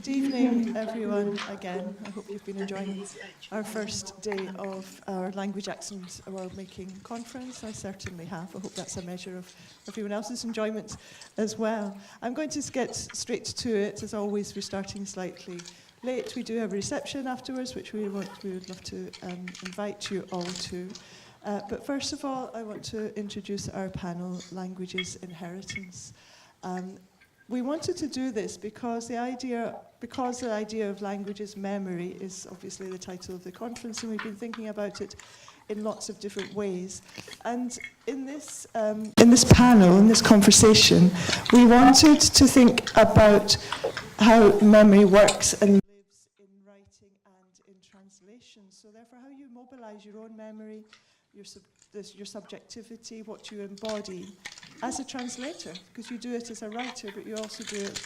Good evening, everyone, again. I hope you've been enjoying our first day of our Language Accent World-Making Conference. I certainly have. I hope that's a measure of everyone else's enjoyment as well. I'm going to get straight to it. As always, we're starting slightly late. We do have a reception afterwards, which we would love to invite you all to. But first of all, I want to introduce our panel, Languages Inheritance. We wanted to do this because the idea of languages memory is obviously the title of the conference, and we've been thinking about it in lots of different ways. And in this panel, in this conversation, we wanted to think about how memory works and lives in writing and in translation. So therefore, how you mobilize your own memory, your subjectivity, what you embody as a translator, because you do it as a writer, but you also do it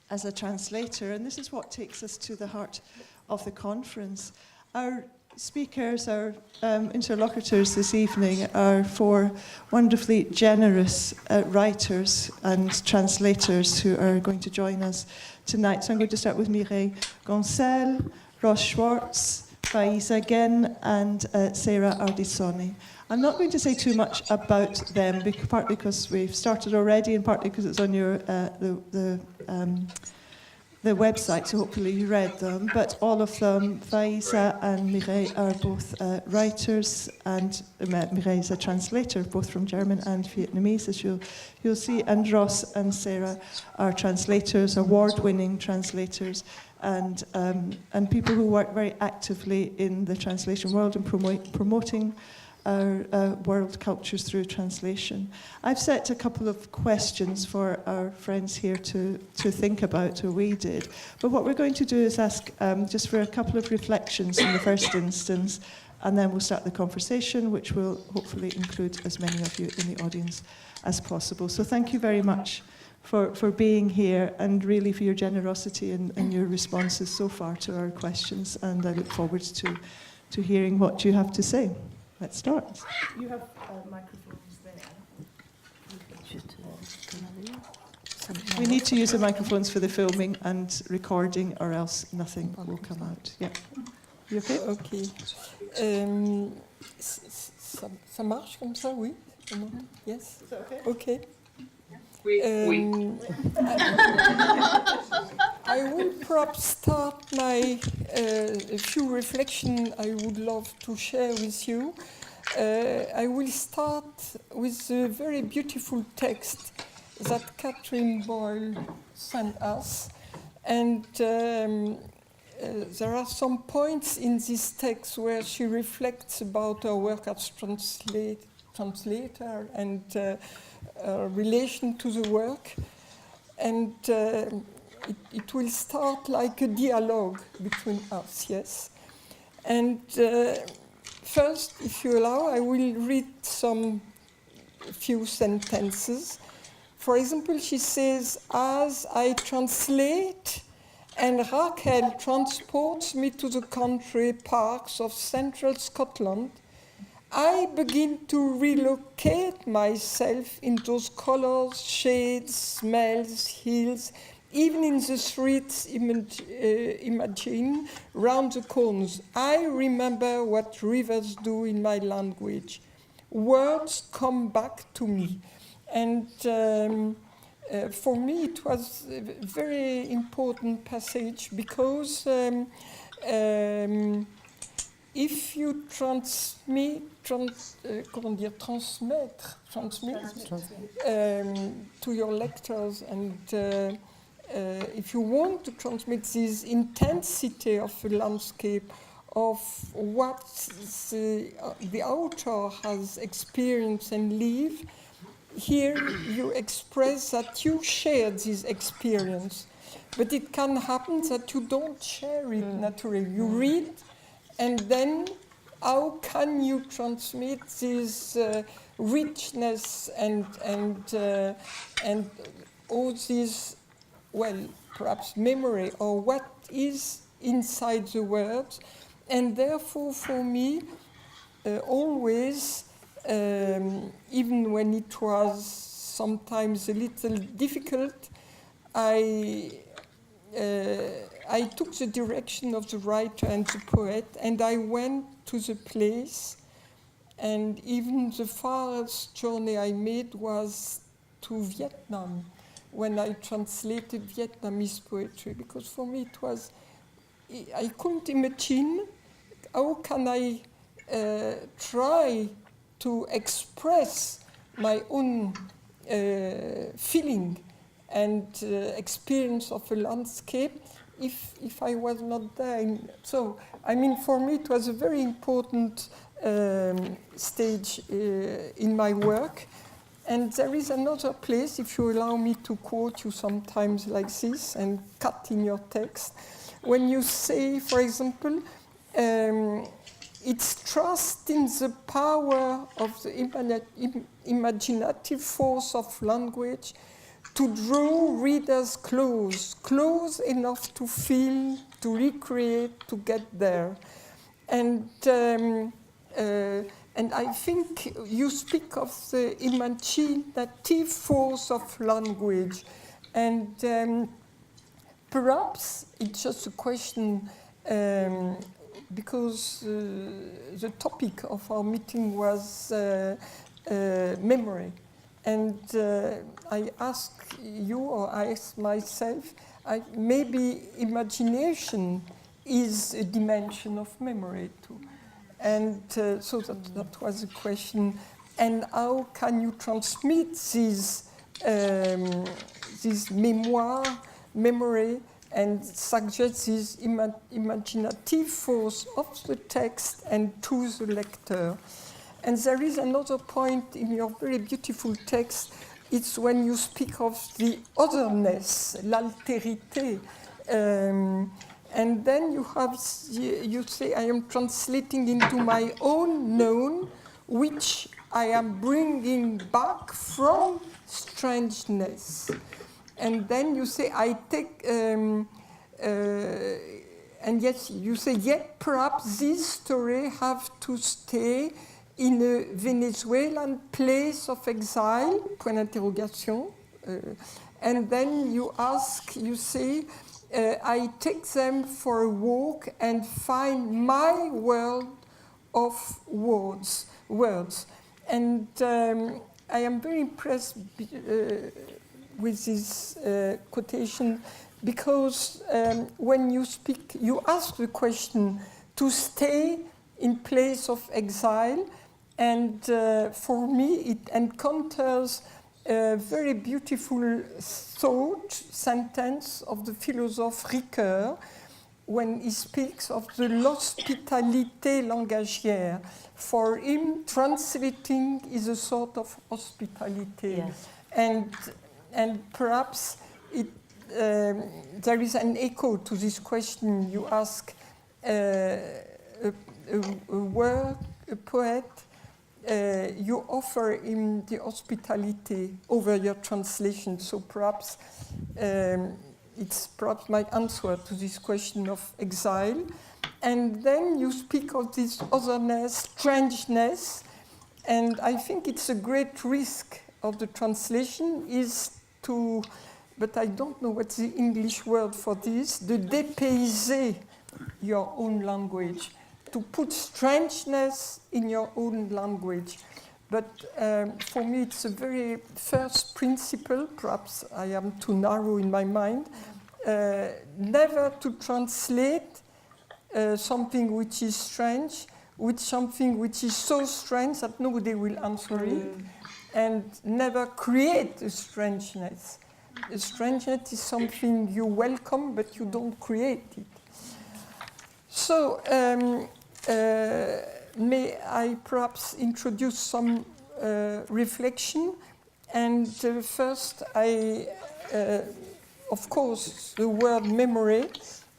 as a translator. And this is what takes us to the heart of the conference. Our speakers, our interlocutors this evening are four wonderfully generous writers and translators who are going to join us tonight. So I'm going to start with Mireille Gansel, Schwartz, Faïza, Guène, and Sarah Ardizzone. I'm not going to say too much about them, partly because we've started already, and partly because it's on your the website, so hopefully you read them. But all of them, Faïza and Mireille, are both writers, and Mireille is a translator, both from German and Vietnamese, as you'll see. And Ross and Sarah are translators, award-winning translators, and people who work very actively in the translation world and promoting our world cultures through translation. I've set a couple of questions for our friends here to think about, or we did. But what we're going to do is ask just for a couple of reflections in the first instance, and then we'll start the conversation, which will hopefully include as many of you in the audience as possible. So thank you very much for being here, and really for your generosity and your responses so far to our questions. And I look forward to hearing what you have to say. Let's start. You have microphones there. We need to use the microphones for the filming and recording, or else nothing will come out. Yeah. You okay? Okay. Ça marche comme ça, oui? Yes? Is that okay? Okay. Oui. I will perhaps start a few reflections I would love to share with you. I will start with a very beautiful text that Catherine Boyle sent us. And there are some points in this text where she reflects about her work as translator and relation to the work. And it will start like a dialogue between us, yes? And first, if you allow, I will read a few sentences. For example, she says, as I translate and Raquel transports me to the country parks of central Scotland, I begin to relocate myself in those colors, shades, smells, hills, even in the streets imagine round the corners. I remember what rivers do in my language. Words come back to me. And for me, it was a very important passage because if you transmit to your lectors, and if you want to transmit this intensity of the landscape, of what the author has experienced and lived, here you express that you share this experience. But it can happen that you don't share it naturally. You read, and then how can you transmit this richness and all this, well, perhaps memory, or what is inside the words? And therefore, for me, always, even when it was sometimes a little difficult, I I took the direction of the writer and the poet, and I went to the place, and even the farthest journey I made was to Vietnam, when I translated Vietnamese poetry, because for me it was, I couldn't imagine how can I try to express my own feeling and experience of a landscape if I was not there. So, I mean, for me it was a very important stage in my work. And there is another place, if you allow me to quote you sometimes like this and cut in your text, when you say, for example, it's trust in the power of the imaginative force of language to draw readers close enough to feel, to recreate, to get there. And I think you speak of the imaginative force of language. And perhaps it's just a question, because the topic of our meeting was memory. And I ask you, or I ask myself, maybe imagination is a dimension of memory too. And so that was a question. And how can you transmit this memory, and suggest this imaginative force of the text and to the lector? And there is another point in your very beautiful text. It's when you speak of the otherness, l'altérité. And then you say, I am translating into my own known, which I am bringing back from strangeness. And then you say, I take, and yet you say, yet perhaps this story have to stay in a Venezuelan place of exile, point d'interrogation. And then you ask, you say, I take them for a walk and find my world of words. And I am very impressed with this quotation, because when you speak, you ask the question to stay in place of exile, and for me it encounters a very beautiful sentence of the philosopher Ricoeur when he speaks of the l'hospitalité langagière. For him, translating is a sort of hospitality. Yes. And perhaps there is an echo to this question you ask. A poet, you offer him the hospitality over your translation. So perhaps it's perhaps my answer to this question of exile. And then you speak of this otherness, strangeness, and I think it's a great risk of the translation is to, but I don't know what's the English word for this, de dépayser your own language, to put strangeness in your own language. But for me, it's a very first principle, perhaps I am too narrow in my mind, never to translate something which is strange with something which is so strange that nobody will answer it, and never create a strangeness. A strangeness is something you welcome, but you don't create it. So, may I perhaps introduce some reflection? And first, of course, the word memory.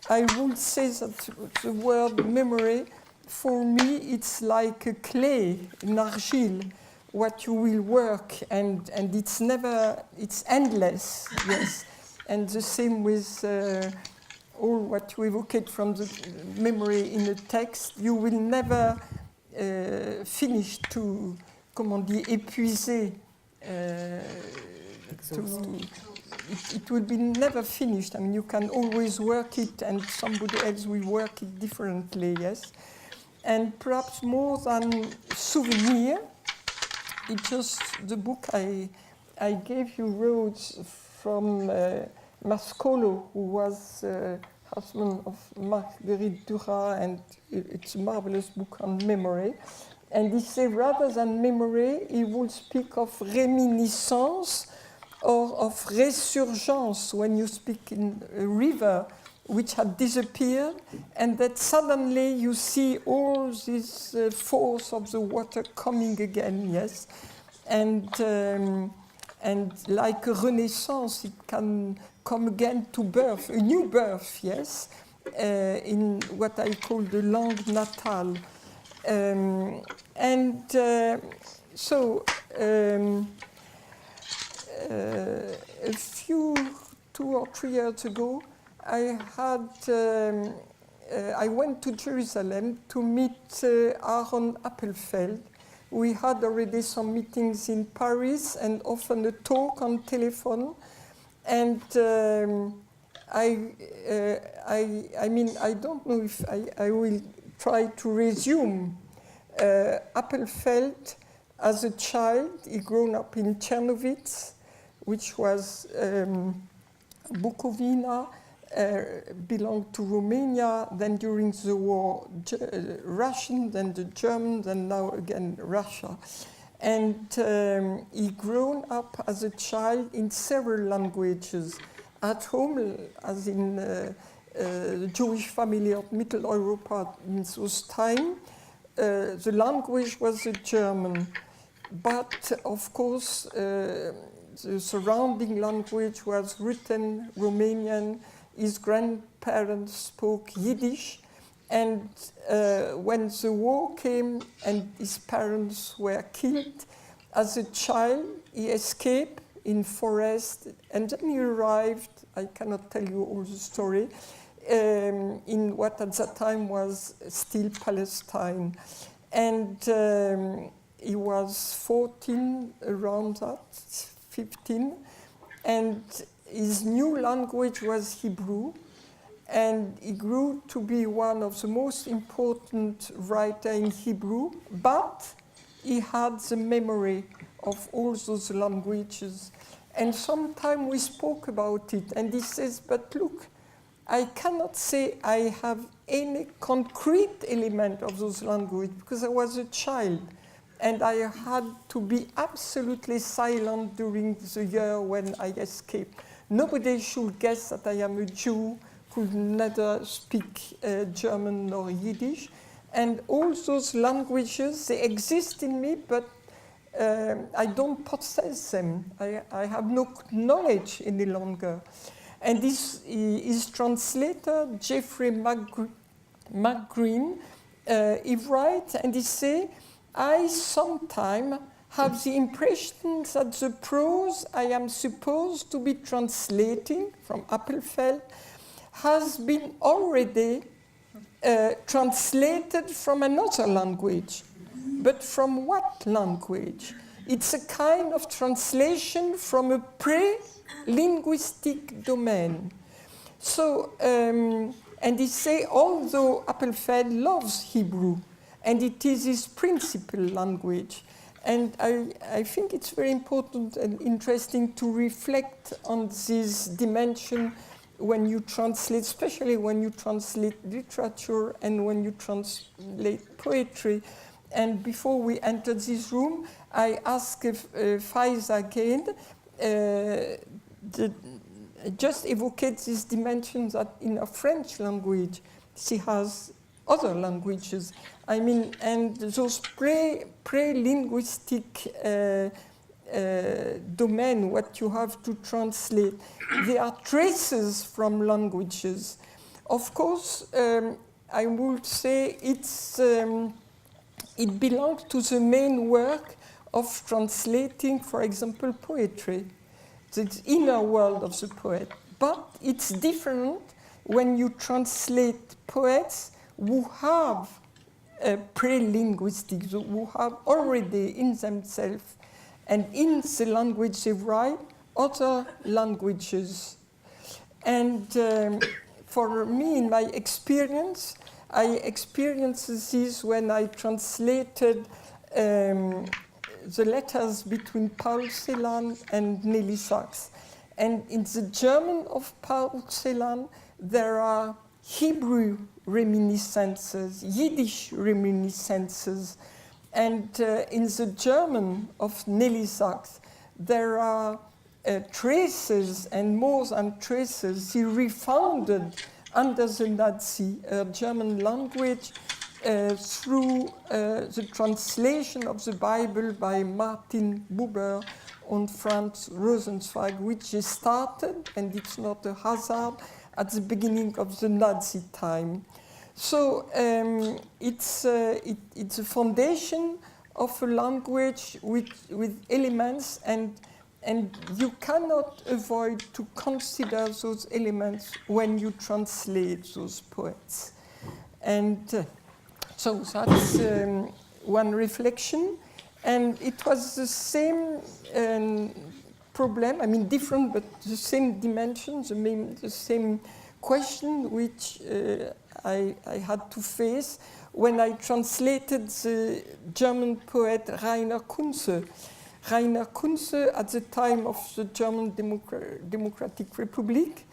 I would say that the word memory, for me, it's like a clay, an argile, what you will work, and it's never, it's endless, yes. And the same with all what you evocate from the memory in a text, you will never finish to, comment on dit, épuiser, it will be never finished. I mean, you can always work it and somebody else will work it differently, yes. And perhaps more than souvenir, it's just the book I gave you wrote from Mascolo, who was husband of Marguerite Duras, and it's a marvelous book on memory. And he said rather than memory, he would speak of reminiscence or of resurgence when you speak in a river which had disappeared, and that suddenly you see all this force of the water coming again, yes. And like a renaissance, it can come again to birth, a new birth, yes, in what I call the langue natale. A few 2 or 3 years ago, I went to Jerusalem to meet Aaron Appelfeld. We had already some meetings in Paris and often a talk on telephone. And I mean, I don't know if I will try to resume. Appelfeld, as a child, he grew up in Czernowitz, which was Bukovina, belonged to Romania, then during the war, Russian, then the Germans, and now again Russia. And he grew up as a child in several languages. At home, as in the Jewish family of Middle Europa in those times, the language was the German. But of course, the surrounding language was written Romanian. His grandparents spoke Yiddish. And when the war came and his parents were killed, as a child, he escaped in forest, and then he arrived, I cannot tell you all the story, in what at that time was still Palestine. And he was 14, around that, 15, and his new language was Hebrew. And he grew to be one of the most important writers in Hebrew, but he had the memory of all those languages. And sometimes we spoke about it, and he says, but look, I cannot say I have any concrete element of those languages because I was a child, and I had to be absolutely silent during the year when I escaped. Nobody should guess that I am a Jew, could neither speak German nor Yiddish. And all those languages, they exist in me, but I don't possess them. I have no knowledge any longer. And his translator, Jeffrey McGreen, he writes and he says, I sometimes have the impression that the prose I am supposed to be translating from Appelfeld has been already translated from another language. But from what language? It's a kind of translation from a pre-linguistic domain. So, and he say, although Appelfeld loves Hebrew, and it is his principal language, and I think it's very important and interesting to reflect on this dimension when you translate, especially when you translate literature and when you translate poetry. And before we entered this room, I asked Faïza again, just evocate this dimension that in a French language, she has other languages. I mean, and those pre-linguistic domain, what you have to translate, they are traces from languages. Of course, I would say it belongs to the main work of translating, for example, poetry, the inner world of the poet. But it's different when you translate poets who have pre-linguistic, who have already in themselves and in the language they write, other languages. And for me, in my experience, I experienced this when I translated the letters between Paul Celan and Nelly Sachs. And in the German of Paul Celan, there are Hebrew reminiscences, Yiddish reminiscences. And in the German of Nelly Sachs, there are traces and more than traces. He refounded under the Nazi German language through the translation of the Bible by Martin Buber and Franz Rosenzweig, which he started, and it's not a hazard, at the beginning of the Nazi time. So it's a foundation of a language with elements, and you cannot avoid to consider those elements when you translate those poets. And so that's one reflection. And it was the same problem, I mean different, but the same dimension, the same question which I had to face when I translated the German poet Rainer Kunze. Rainer Kunze, at the time of the German Democratic Republic,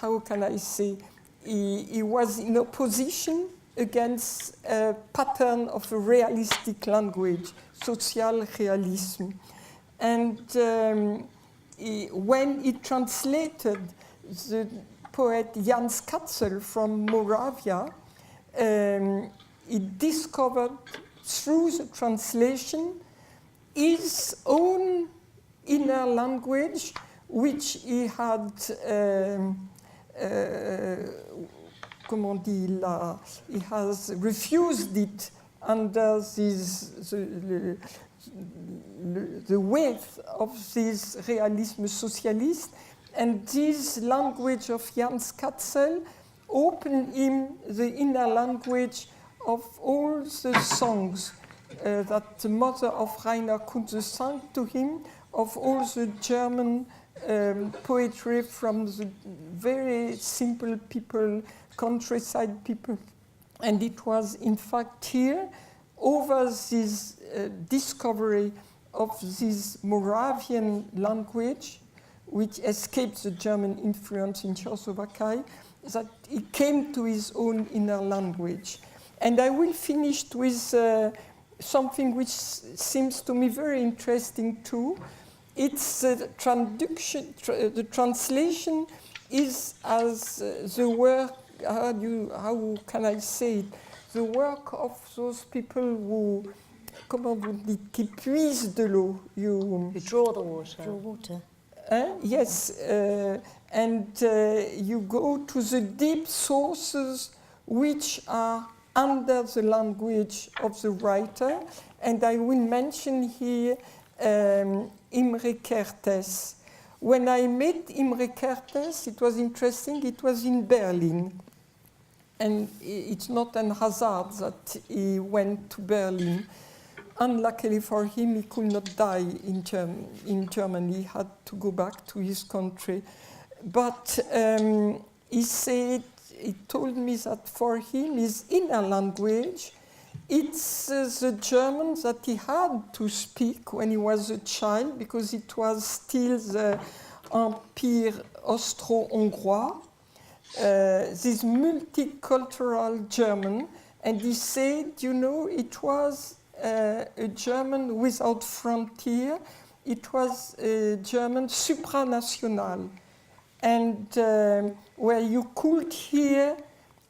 how can I say, he was in opposition against a pattern of a realistic language, social realism. And when he translated the poet Jan Katzel from Moravia, he discovered through the translation his own inner language, which he had, he has refused it under the weight of this realism socialist. And this language of Jan Katzel opened him the inner language of all the songs that the mother of Rainer Kunze sang to him, of all the German poetry from the very simple people, countryside people. And it was, in fact, here, over this discovery of this Moravian language, which escaped the German influence in Czechoslovakia, that he came to his own inner language. And I will finish with something which seems to me very interesting too. It's the translation is as the work, how can I say it, the work of those people who, comment vous dites, qui puisent de l'eau. You draw the water. Draw water. Yes, and you go to the deep sources which are under the language of the writer, and I will mention here Imre Kertész. When I met Imre Kertész, it was interesting, it was in Berlin. And it's not an hazard that he went to Berlin. Unluckily for him, he could not die in Germany. He had to go back to his country. But he told me that for him, his inner language, it's the German that he had to speak when he was a child, because it was still the Empire Austro-Hongrois, this multicultural German. And he said, you know, it was a German without frontier. It was a German supranational, and where you could hear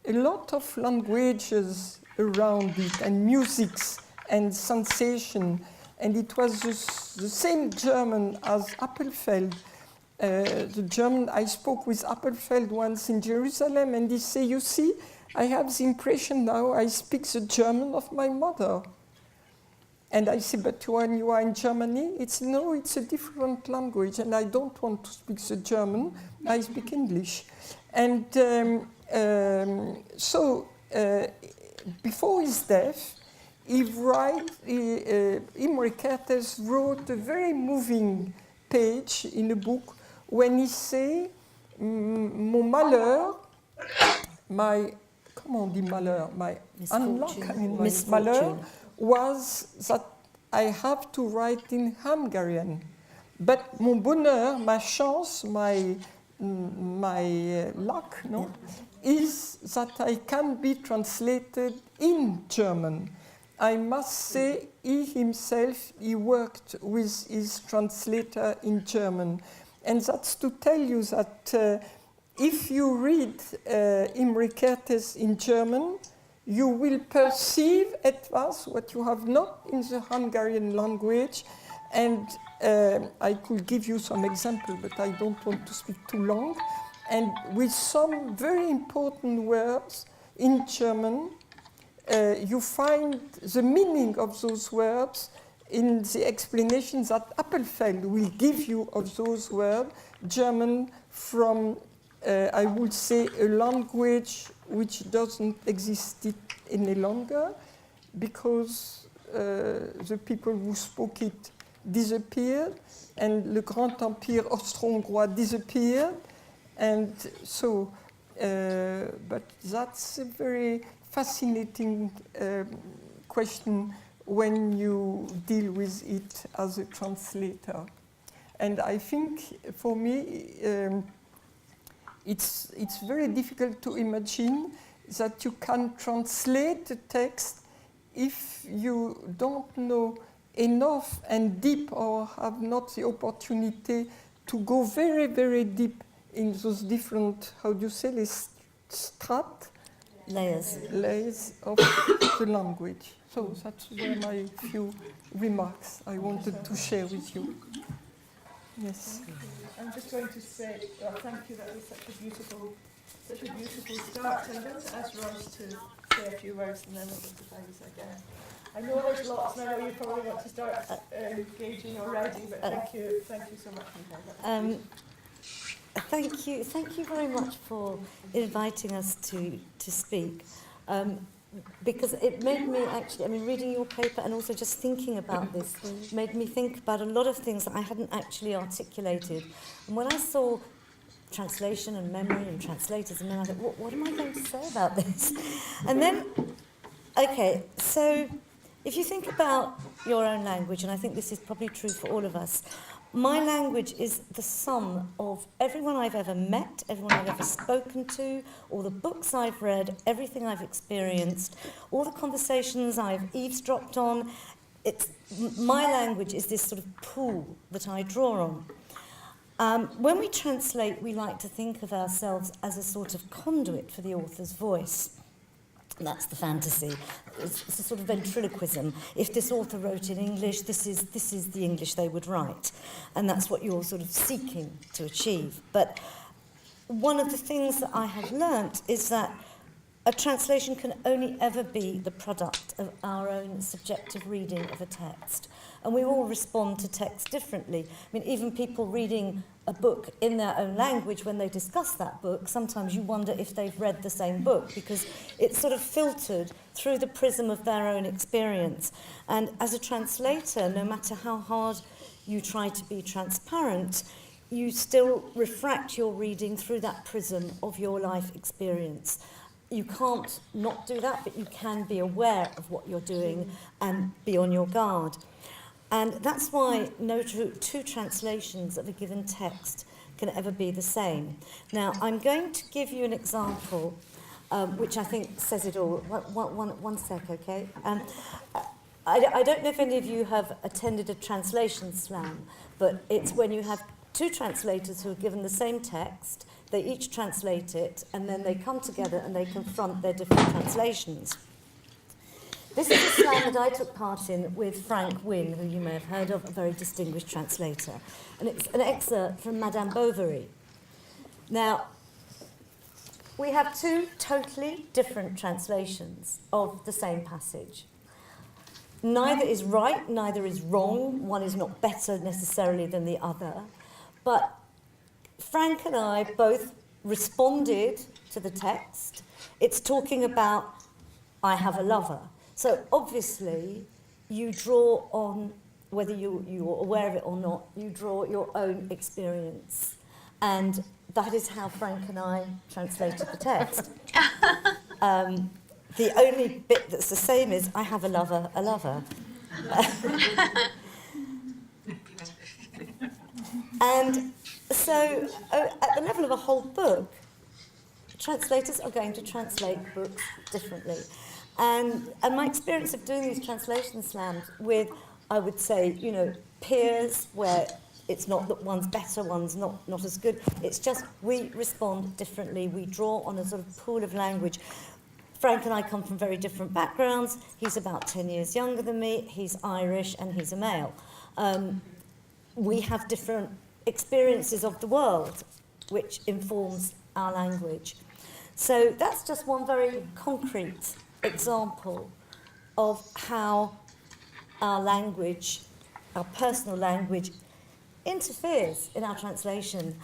a lot of languages around it, and musics and sensation. And it was the same German as Appelfeld. The German, I spoke with Appelfeld once in Jerusalem, and he said, you see, I have the impression now I speak the German of my mother. And I said, but when you are in Germany, it's a different language, and I don't want to speak the German, I speak English. And so before his death, Imre Kertész wrote a very moving page in a book when he say, mon malheur, my, comment on dit malheur, my unluck, my malheur was that I have to write in Hungarian. But mon bonheur, ma chance, my luck, no, is that I can be translated in German. I must say, he himself, he worked with his translator in German. And that's to tell you that if you read Imre Kertész in German, you will perceive etwas what you have not in the Hungarian language. And I could give you some examples, but I don't want to speak too long. And with some very important words in German, you find the meaning of those words in the explanations that Appelfeld will give you of those words, German from, I would say, a language which doesn't exist any longer because the people who spoke it disappeared and the Grand Empire Austro-Hongrois disappeared. And so, but that's a very fascinating question when you deal with it as a translator. And I think for me, it's very difficult to imagine that you can translate a text if you don't know enough and deep or have not the opportunity to go very, very deep in those different, how do you say, les layers of the language. So that's were my few remarks I wanted to share with you. Yes. I'm just going to say, thank you, that was such a beautiful start. I'm going to ask Ross to say a few words and then we'll go to Faïza again. I know there's lots and I know you probably want to start engaging already, but thank you so much, Mireille. Thank you very much for inviting us to speak. Because it made me actually, reading your paper and also just thinking about this made me think about a lot of things that I hadn't actually articulated. And when I saw translation and memory and translators, and then I thought, what am I going to say about this? And then, okay, so if you think about your own language, and I think this is probably true for all of us, my language is the sum of everyone I've ever met, everyone I've ever spoken to, all the books I've read, everything I've experienced, all the conversations I've eavesdropped on. My language is this sort of pool that I draw on. When we translate, we like to think of ourselves as a sort of conduit for the author's voice. That's the fantasy. It's a sort of ventriloquism. If this author wrote in English, this is the English they would write. And that's what you're sort of seeking to achieve. But one of the things that I have learnt is that a translation can only ever be the product of our own subjective reading of a text. And we all respond to text differently. Even people reading a book in their own language, when they discuss that book, sometimes you wonder if they've read the same book because it's sort of filtered through the prism of their own experience. And as a translator, no matter how hard you try to be transparent, you still refract your reading through that prism of your life experience. You can't not do that, but you can be aware of what you're doing and be on your guard. And that's why no two translations of a given text can ever be the same. Now, I'm going to give you an example, which I think says it all. One sec, okay? I don't know if any of you have attended a translation slam, but it's when you have two translators who are given the same text, they each translate it, and then they come together and they confront their different translations. This is a slam that I took part in with Frank Wynne, who you may have heard of, a very distinguished translator. And it's an excerpt from Madame Bovary. Now, we have two totally different translations of the same passage. Neither is right, neither is wrong. One is not better necessarily than the other. But Frank and I both responded to the text. It's talking about, I have a lover. So obviously, you draw on, whether you're aware of it or not, you draw your own experience. And that is how Frank and I translated the text. The only bit that's the same is, I have a lover, a lover. And so, at the level of a whole book, translators are going to translate books differently. And my experience of doing these translation slams with, I would say, you know, peers, where it's not that one's better, one's not as good. It's just we respond differently. We draw on a sort of pool of language. Frank and I come from very different backgrounds. He's about 10 years younger than me. He's Irish and he's a male. We have different experiences of the world, which informs our language. So that's just one very concrete example of how our language, our personal language, interferes in our translation.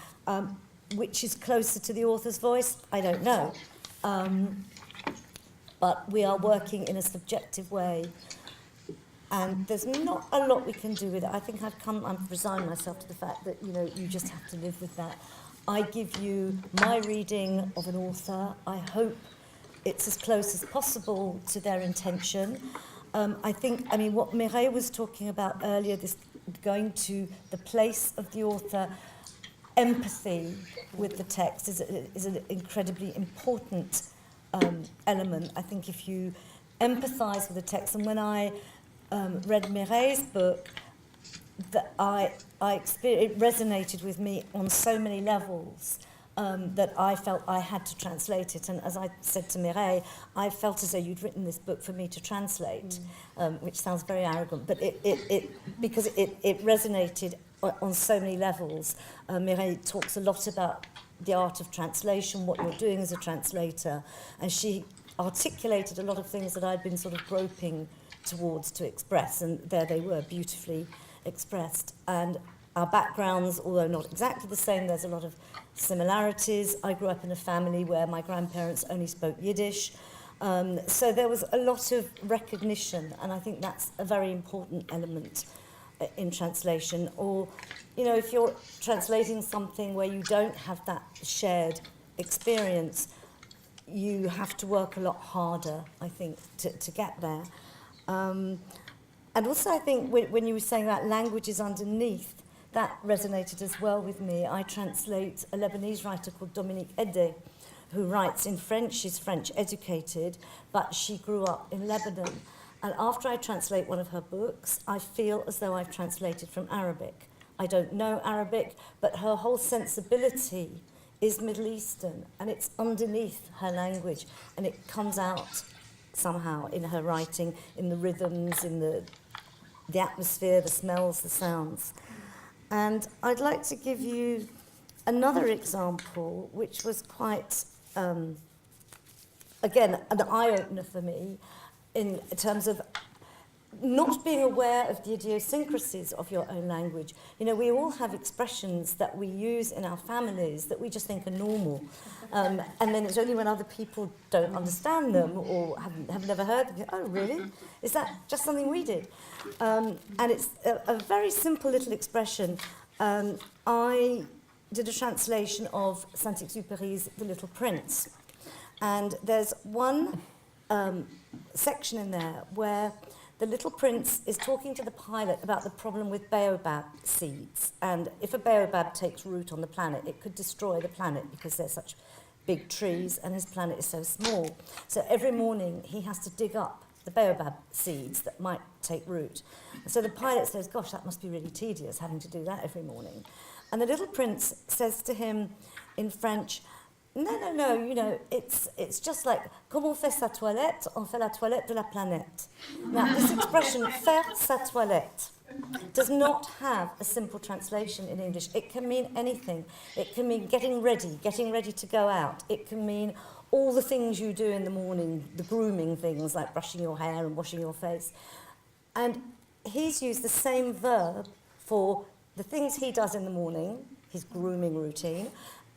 Which is closer to the author's voice, I don't know. But we are working in a subjective way. And there's not a lot we can do with it. I think I've resigned myself to the fact that, you know, you just have to live with that. I give you my reading of an author. I hope it's as close as possible to their intention. I mean, what Mireille was talking about earlier, this going to the place of the author, empathy with the text is an incredibly important element. I think if you empathise with the text, and when I read Mireille's book, that it resonated with me on so many levels that I felt I had to translate it. And as I said to Mireille, I felt as though you'd written this book for me to translate, which sounds very arrogant, but because it resonated on so many levels. Mireille talks a lot about the art of translation, what you're doing as a translator, and she articulated a lot of things that I'd been sort of groping towards to express, and there they were, beautifully expressed. And our backgrounds, although not exactly the same, there's a lot of similarities. I grew up in a family where my grandparents only spoke Yiddish, so there was a lot of recognition, and I think that's a very important element in translation. Or, you know, if you're translating something where you don't have that shared experience, you have to work a lot harder, I think, to get there. And also, I think when you were saying that language is underneath, that resonated as well with me. I translate a Lebanese writer called Dominique Edé, who writes in French. She's French educated, but she grew up in Lebanon. And after I translate one of her books, I feel as though I've translated from Arabic. I don't know Arabic, but her whole sensibility is Middle Eastern, and it's underneath her language, and it comes out somehow in her writing, in the rhythms, in the atmosphere, the smells, the sounds. And I'd like to give you another example, which was quite, again, an eye-opener for me in terms of not being aware of the idiosyncrasies of your own language. You know, we all have expressions that we use in our families that we just think are normal. And then it's only when other people don't understand them or have never heard them, oh, really? Is that just something we did? And it's a very simple little expression. I did a translation of Saint-Exupéry's The Little Prince. And there's one section in there where the little prince is talking to the pilot about the problem with baobab seeds. And if a baobab takes root on the planet, it could destroy the planet because they're such big trees and his planet is so small. So every morning he has to dig up the baobab seeds that might take root. And so the pilot says, gosh, that must be really tedious having to do that every morning. And the little prince says to him in French, no, you know, it's just like, comme on fait sa toilette, on fait la toilette de la planète. Now, this expression, faire sa toilette, does not have a simple translation in English. It can mean anything. It can mean getting ready to go out. It can mean all the things you do in the morning, the grooming things like brushing your hair and washing your face. And he's used the same verb for the things he does in the morning, his grooming routine,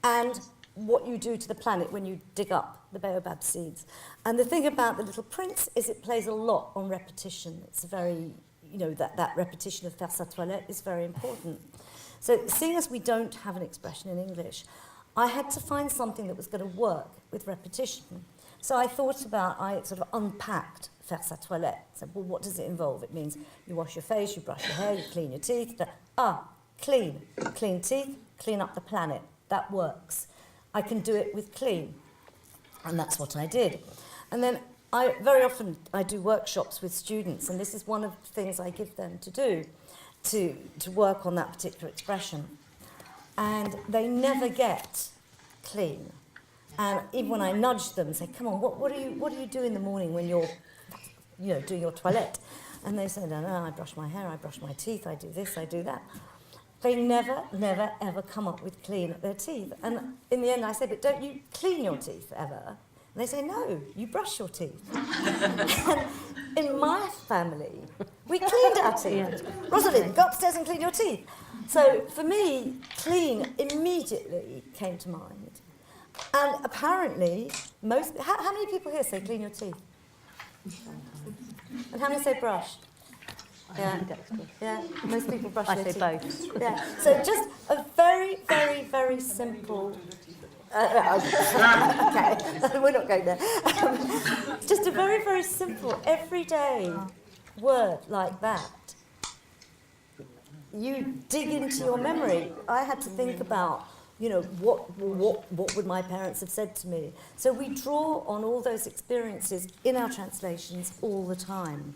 and what you do to the planet when you dig up the baobab seeds. And the thing about The Little Prince is it plays a lot on repetition. It's very, you know, that repetition of faire sa toilette is very important. So seeing as we don't have an expression in English, I had to find something that was going to work with repetition. So I sort of unpacked faire sa toilette. So, well, what does it involve? It means you wash your face, you brush your hair, you clean your teeth. Clean teeth, clean up the planet. That works. I can do it with clean. And that's what I did. And then very often I do workshops with students, and this is one of the things I give them to do, to work on that particular expression. And they never get clean. And even when I nudge them, say, come on, what do you do in the morning when you're, you know, doing your toilette? And they say, no, I brush my hair, I brush my teeth, I do this, I do that. They never, ever come up with clean their teeth. And in the end I say, but don't you clean your teeth ever? And they say, no, you brush your teeth. And in my family, we cleaned our teeth. Rosalind, go upstairs and clean your teeth. So for me, clean immediately came to mind. And apparently, how many people here say clean your teeth? And how many say brush? Yeah, most people brush their teeth. I say both. Yeah, so just a very, very, very simple... okay, we're not going there. Just a very, very simple, everyday word like that. You dig into your memory. I had to think about, you know, what would my parents have said to me? So we draw on all those experiences in our translations all the time.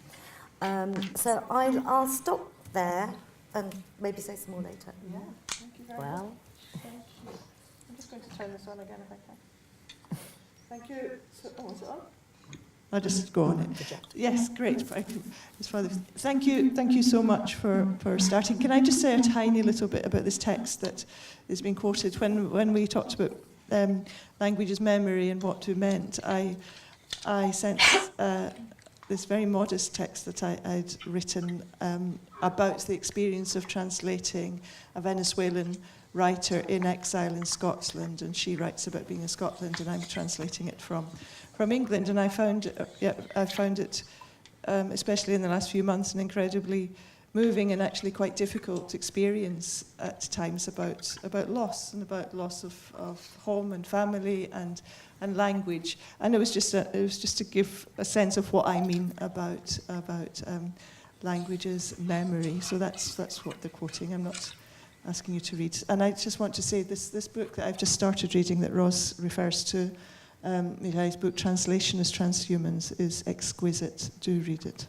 So I'll stop there and maybe say some more later. Yeah, thank you very much. Thank you. I'm just going to turn this on again if I can. Thank you. So, is it on? I'll just go on it. Yes, great. Thank you so much for starting. Can I just say a tiny little bit about this text that is being quoted? When we talked about language as memory and what we meant, I sent this very modest text that I'd written about the experience of translating a Venezuelan writer in exile in Scotland, and she writes about being in Scotland, and I'm translating it from England, and I found it, especially in the last few months, an incredibly moving and actually quite difficult experience at times about loss and about loss of home and family and language, and it was just to give a sense of what I mean about language as memory. So that's what they're quoting. I'm not asking you to read, and I just want to say this book that I've just started reading that Ros refers to. Mireille's book, Translation as Transhumans, is exquisite. Do read it.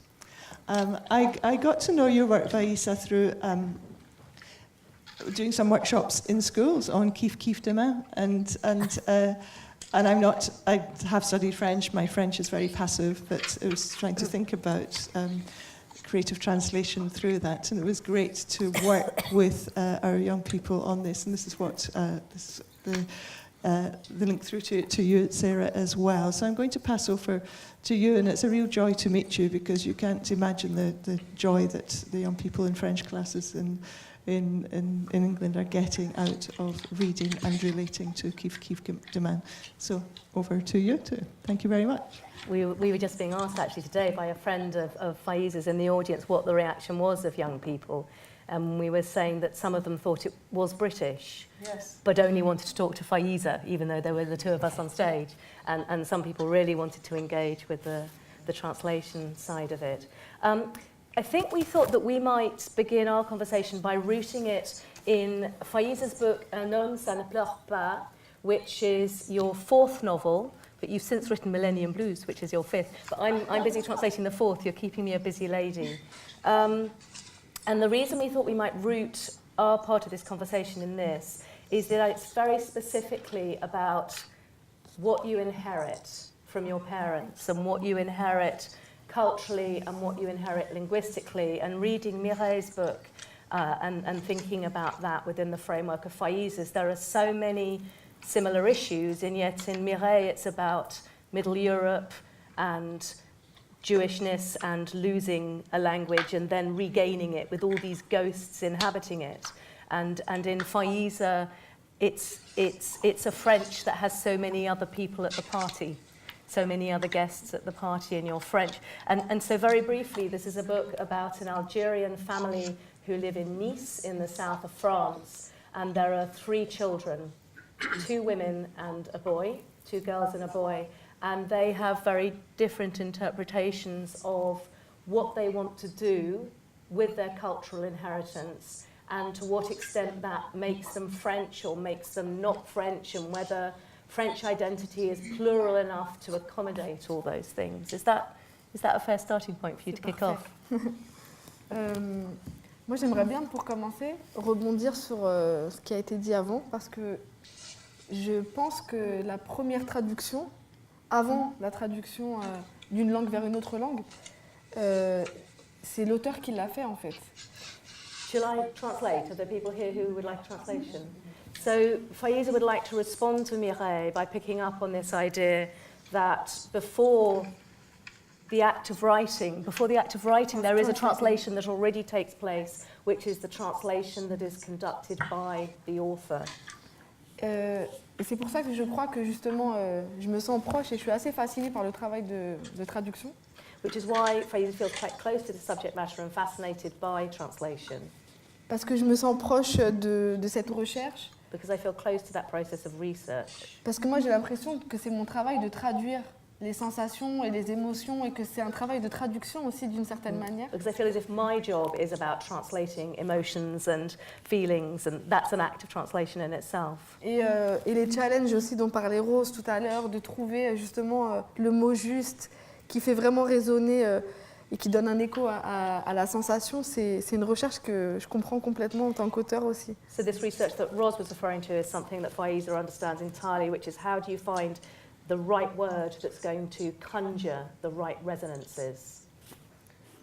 I got to know your work, Faïza, through doing some workshops in schools on Kif Kif Demain, and I have studied French. My French is very passive, but I was trying to think about creative translation through that, and it was great to work with our young people on this, and this is what the link through to you, Sarah, as well. So I'm going to pass over to you, and it's a real joy to meet you, because you can't imagine the joy that the young people in French classes in England are getting out of reading and relating to Kif Kif Demain. So over to you too. Thank you very much. We were just being asked actually today by a friend of Faïza's in the audience what the reaction was of young people. And we were saying that some of them thought it was British, yes, but only wanted to talk to Faïza, even though there were the two of us on stage. And some people really wanted to engage with the translation side of it. I think we thought that we might begin our conversation by rooting it in Faïza's book, Un homme, ça ne pleure pas, which is your fourth novel, but you've since written Millennium Blues, which is your fifth. But I'm busy translating the fourth. You're keeping me a busy lady. And the reason we thought we might root our part of this conversation in this is that it's very specifically about what you inherit from your parents and what you inherit culturally and what you inherit linguistically. And reading Mireille's book and thinking about that within the framework of Faïza's, there are so many similar issues, and yet in Mireille it's about Middle Europe and Jewishness and losing a language and then regaining it with all these ghosts inhabiting it. And in Faïza, it's a French that has so many other people at the party, so many other guests at the party, and you're French. And so very briefly, this is a book about an Algerian family who live in Nice in the south of France, and there are 3 children, 2 women and a boy, 2 girls and a boy, and they have very different interpretations of what they want to do with their cultural inheritance, and to what extent that makes them French or makes them not French, and whether French identity is plural enough to accommodate all those things. Is that a fair starting point for you to kick off? Moi, j'aimerais bien, pour commencer, rebondir sur ce qui a été dit avant, parce que je pense que la première traduction, avant la traduction d'une langue vers une autre langue, c'est l'auteur qui l'a fait, en fait. Shall I translate? Are there people here who would like translation? So Faïza would like to respond to Mireille by picking up on this idea that before the act of writing, there is a translation that already takes place, which is the translation that is conducted by the author. Et c'est pour ça que je crois que justement, je me sens proche et je suis assez fascinée par le travail de traduction. Which is why Faïza feels quite close to the subject matter and fascinated by translation. Parce que je me sens proche de cette recherche. Because I feel close to that process of research. Parce que moi, j'ai l'impression que c'est mon travail de traduire les sensations et les émotions, et que c'est un travail de traduction aussi d'une certaine manière. Because I feel as if my job is about translating emotions and feelings, and that's an act of translation in itself. Et les challenges aussi dont parlait Rose tout à l'heure, de trouver justement le mot juste qui fait vraiment résonner et qui donne un écho à la sensation, c'est une recherche que je comprends complètement en tant qu'auteur aussi. So this research that Rose was referring to is something that Faïza understands entirely, which is how do you find the right word that's going to conjure the right resonances.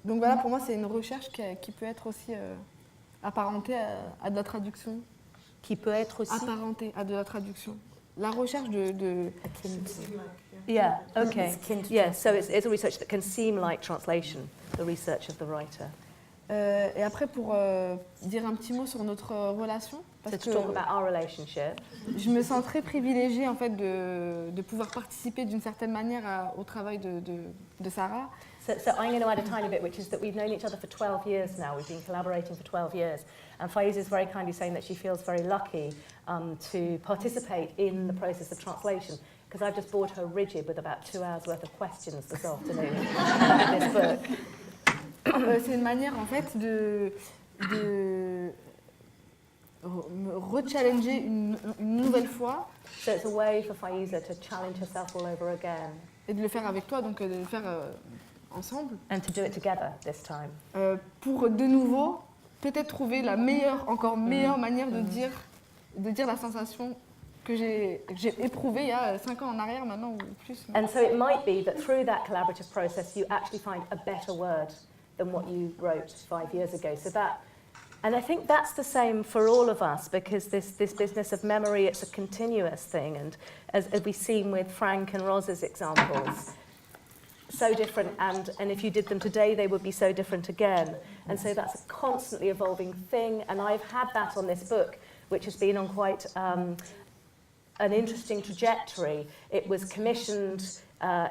Donc voilà, pour moi, c'est une recherche qui peut être aussi apparentée à de la traduction. Qui peut être aussi apparentée à de la traduction. La recherche de... Yeah, okay. Yeah, so it's a research that can seem like translation, the research of the writer. Et après, pour dire un petit mot sur notre relation, parce que talk about our relationship. Je me sens très privilégiée en fait de pouvoir participer d'une certaine manière au travail de Sarah. So I'm going to add a tiny bit, which is that we've known each other for 12 years now. We've been collaborating for 12 years. And Faïza is very kindly saying that she feels very lucky to participate in the process of translation, because I've just bored her rigid with about 2 hours worth of questions this afternoon about this book. C'est une manière en fait de me rechallenger une nouvelle fois. So it's a way for Faïza to challenge herself all over again. Et de le faire avec toi, donc de le faire ensemble. And to do it together this time. Pour de nouveau peut-être trouver la encore meilleure manière de dire la sensation que j'ai éprouvée il y a 5 ans en arrière maintenant ou plus. And so it might be that through that collaborative process you actually find a better word than what you wrote 5 years ago. So that, and I think that's the same for all of us, because this business of memory, it's a continuous thing, and as we've seen with Frank and Rose's examples, so different, and if you did them today they would be so different again, and so that's a constantly evolving thing. And I've had that on this book, which has been on quite an interesting trajectory. It was commissioned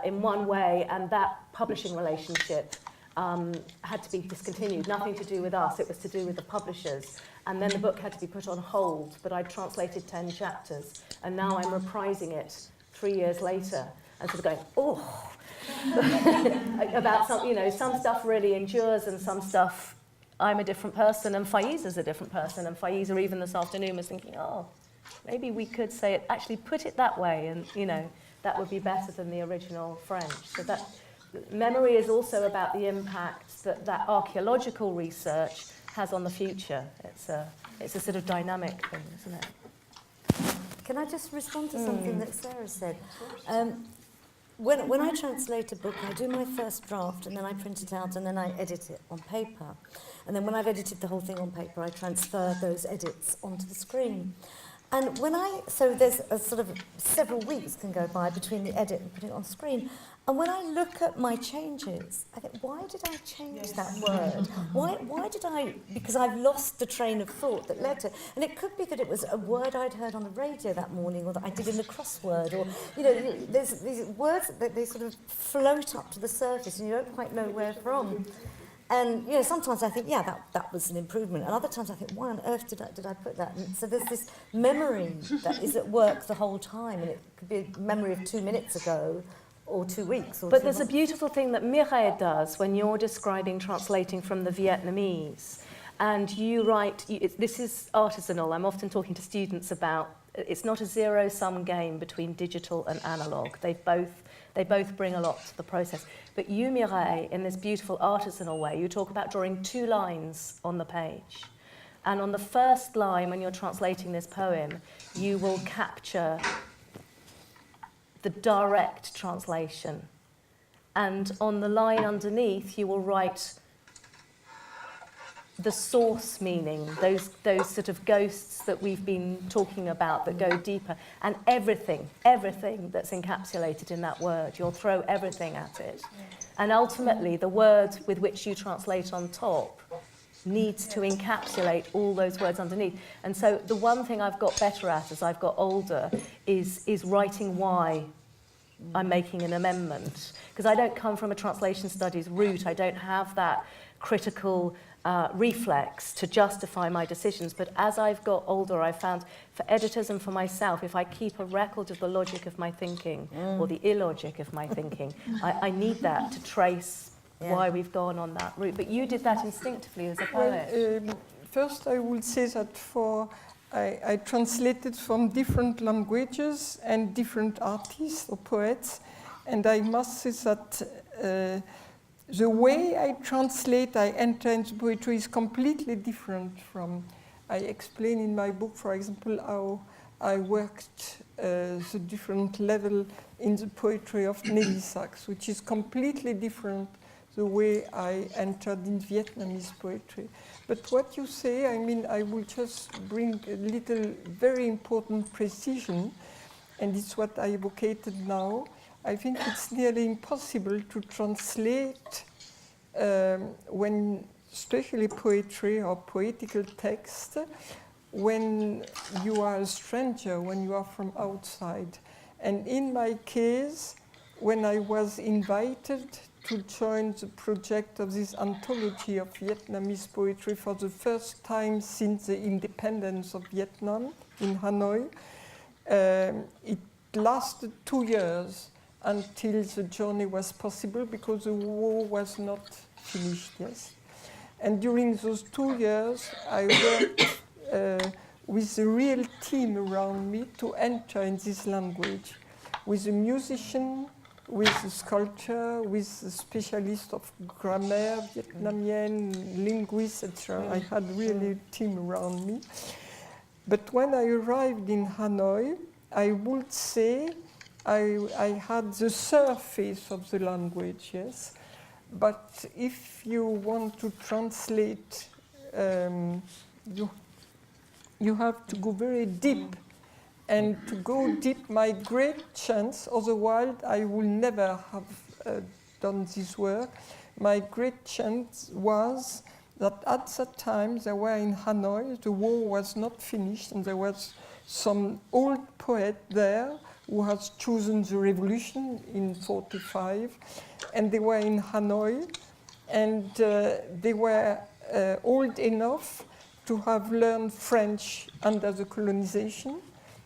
in one way, and that publishing relationship had to be discontinued, nothing to do with us, it was to do with the publishers. And then the book had to be put on hold, but I'd translated 10 chapters, and now I'm reprising it 3 years later, and sort of going, oh, about some stuff really endures, and some stuff, I'm a different person, and Faïza's a different person, and Faïza even this afternoon was thinking, oh, maybe we could say it, actually put it that way, and that would be better than the original French. So that memory is also about the impact that archaeological research has on the future. It's a sort of dynamic thing, isn't it? Can I just respond to something that Sarah said? When I translate a book, I do my first draft, and then I print it out, and then I edit it on paper. And then when I've edited the whole thing on paper, I transfer those edits onto the screen. And so there's a sort of several weeks can go by between the edit and putting it on screen. And when I look at my changes, I think, why did I change that word? Why did I, because I've lost the train of thought that led to, and it could be that it was a word I'd heard on the radio that morning, or that I did in the crossword, or, there's these words that they sort of float up to the surface and you don't quite know where from. And, sometimes I think, that was an improvement. And other times I think, why on earth did I put that? And so there's this memory that is at work the whole time, and it could be a memory of 2 minutes ago, or 2 weeks. Or but there's a beautiful thing that Mireille does when you're describing translating from the Vietnamese. And you write, this is artisanal. I'm often talking to students about, it's not a zero-sum game between digital and analog. They both bring a lot to the process. But you, Mireille, in this beautiful artisanal way, you talk about drawing 2 lines on the page. And on the first line, when you're translating this poem, you will capture the direct translation. And on the line underneath, you will write the source meaning, those sort of ghosts that we've been talking about that go deeper, and everything that's encapsulated in that word. You'll throw everything at it. And ultimately, the word with which you translate on top needs to encapsulate all those words underneath. And so the one thing I've got better at as I've got older is writing why I'm making an amendment. Because I don't come from a translation studies route. I don't have that critical reflex to justify my decisions. But as I've got older, I've found for editors and for myself, if I keep a record of the logic of my thinking or the illogic of my thinking, I need that to trace why we've gone on that route. But you did that instinctively as a poet. Well, first I would say that I translated from different languages and different artists or poets, and I must say that the way I translate, I enter into poetry is completely different from, I explain in my book, for example, how I worked the different level in the poetry of Nelly Sachs, which is completely different the way I entered in Vietnamese poetry. But what you say, I mean, I will just bring a little very important precision, and it's what I evocated now. I think it's nearly impossible to translate when, especially poetry or poetical text, when you are a stranger, when you are from outside. And in my case, when I was invited to join the project of this anthology of Vietnamese poetry for the first time since the independence of Vietnam in Hanoi, it lasted 2 years until the journey was possible, because the war was not finished, yes. And during those 2 years, I worked with a real team around me to enter in this language, with a musician, with a sculptor, with a specialist of grammar, Vietnamese, linguists, etc. I had really a team around me. But when I arrived in Hanoi, I would say I had the surface of the language, yes. But if you want to translate, you have to go very deep. And to go deep, my great chance, otherwise I will never have done this work. My great chance was that at that time they were in Hanoi, the war was not finished, and there was some old poet there who has chosen the revolution in 1945, and they were in Hanoi, and they were old enough to have learned French under the colonization.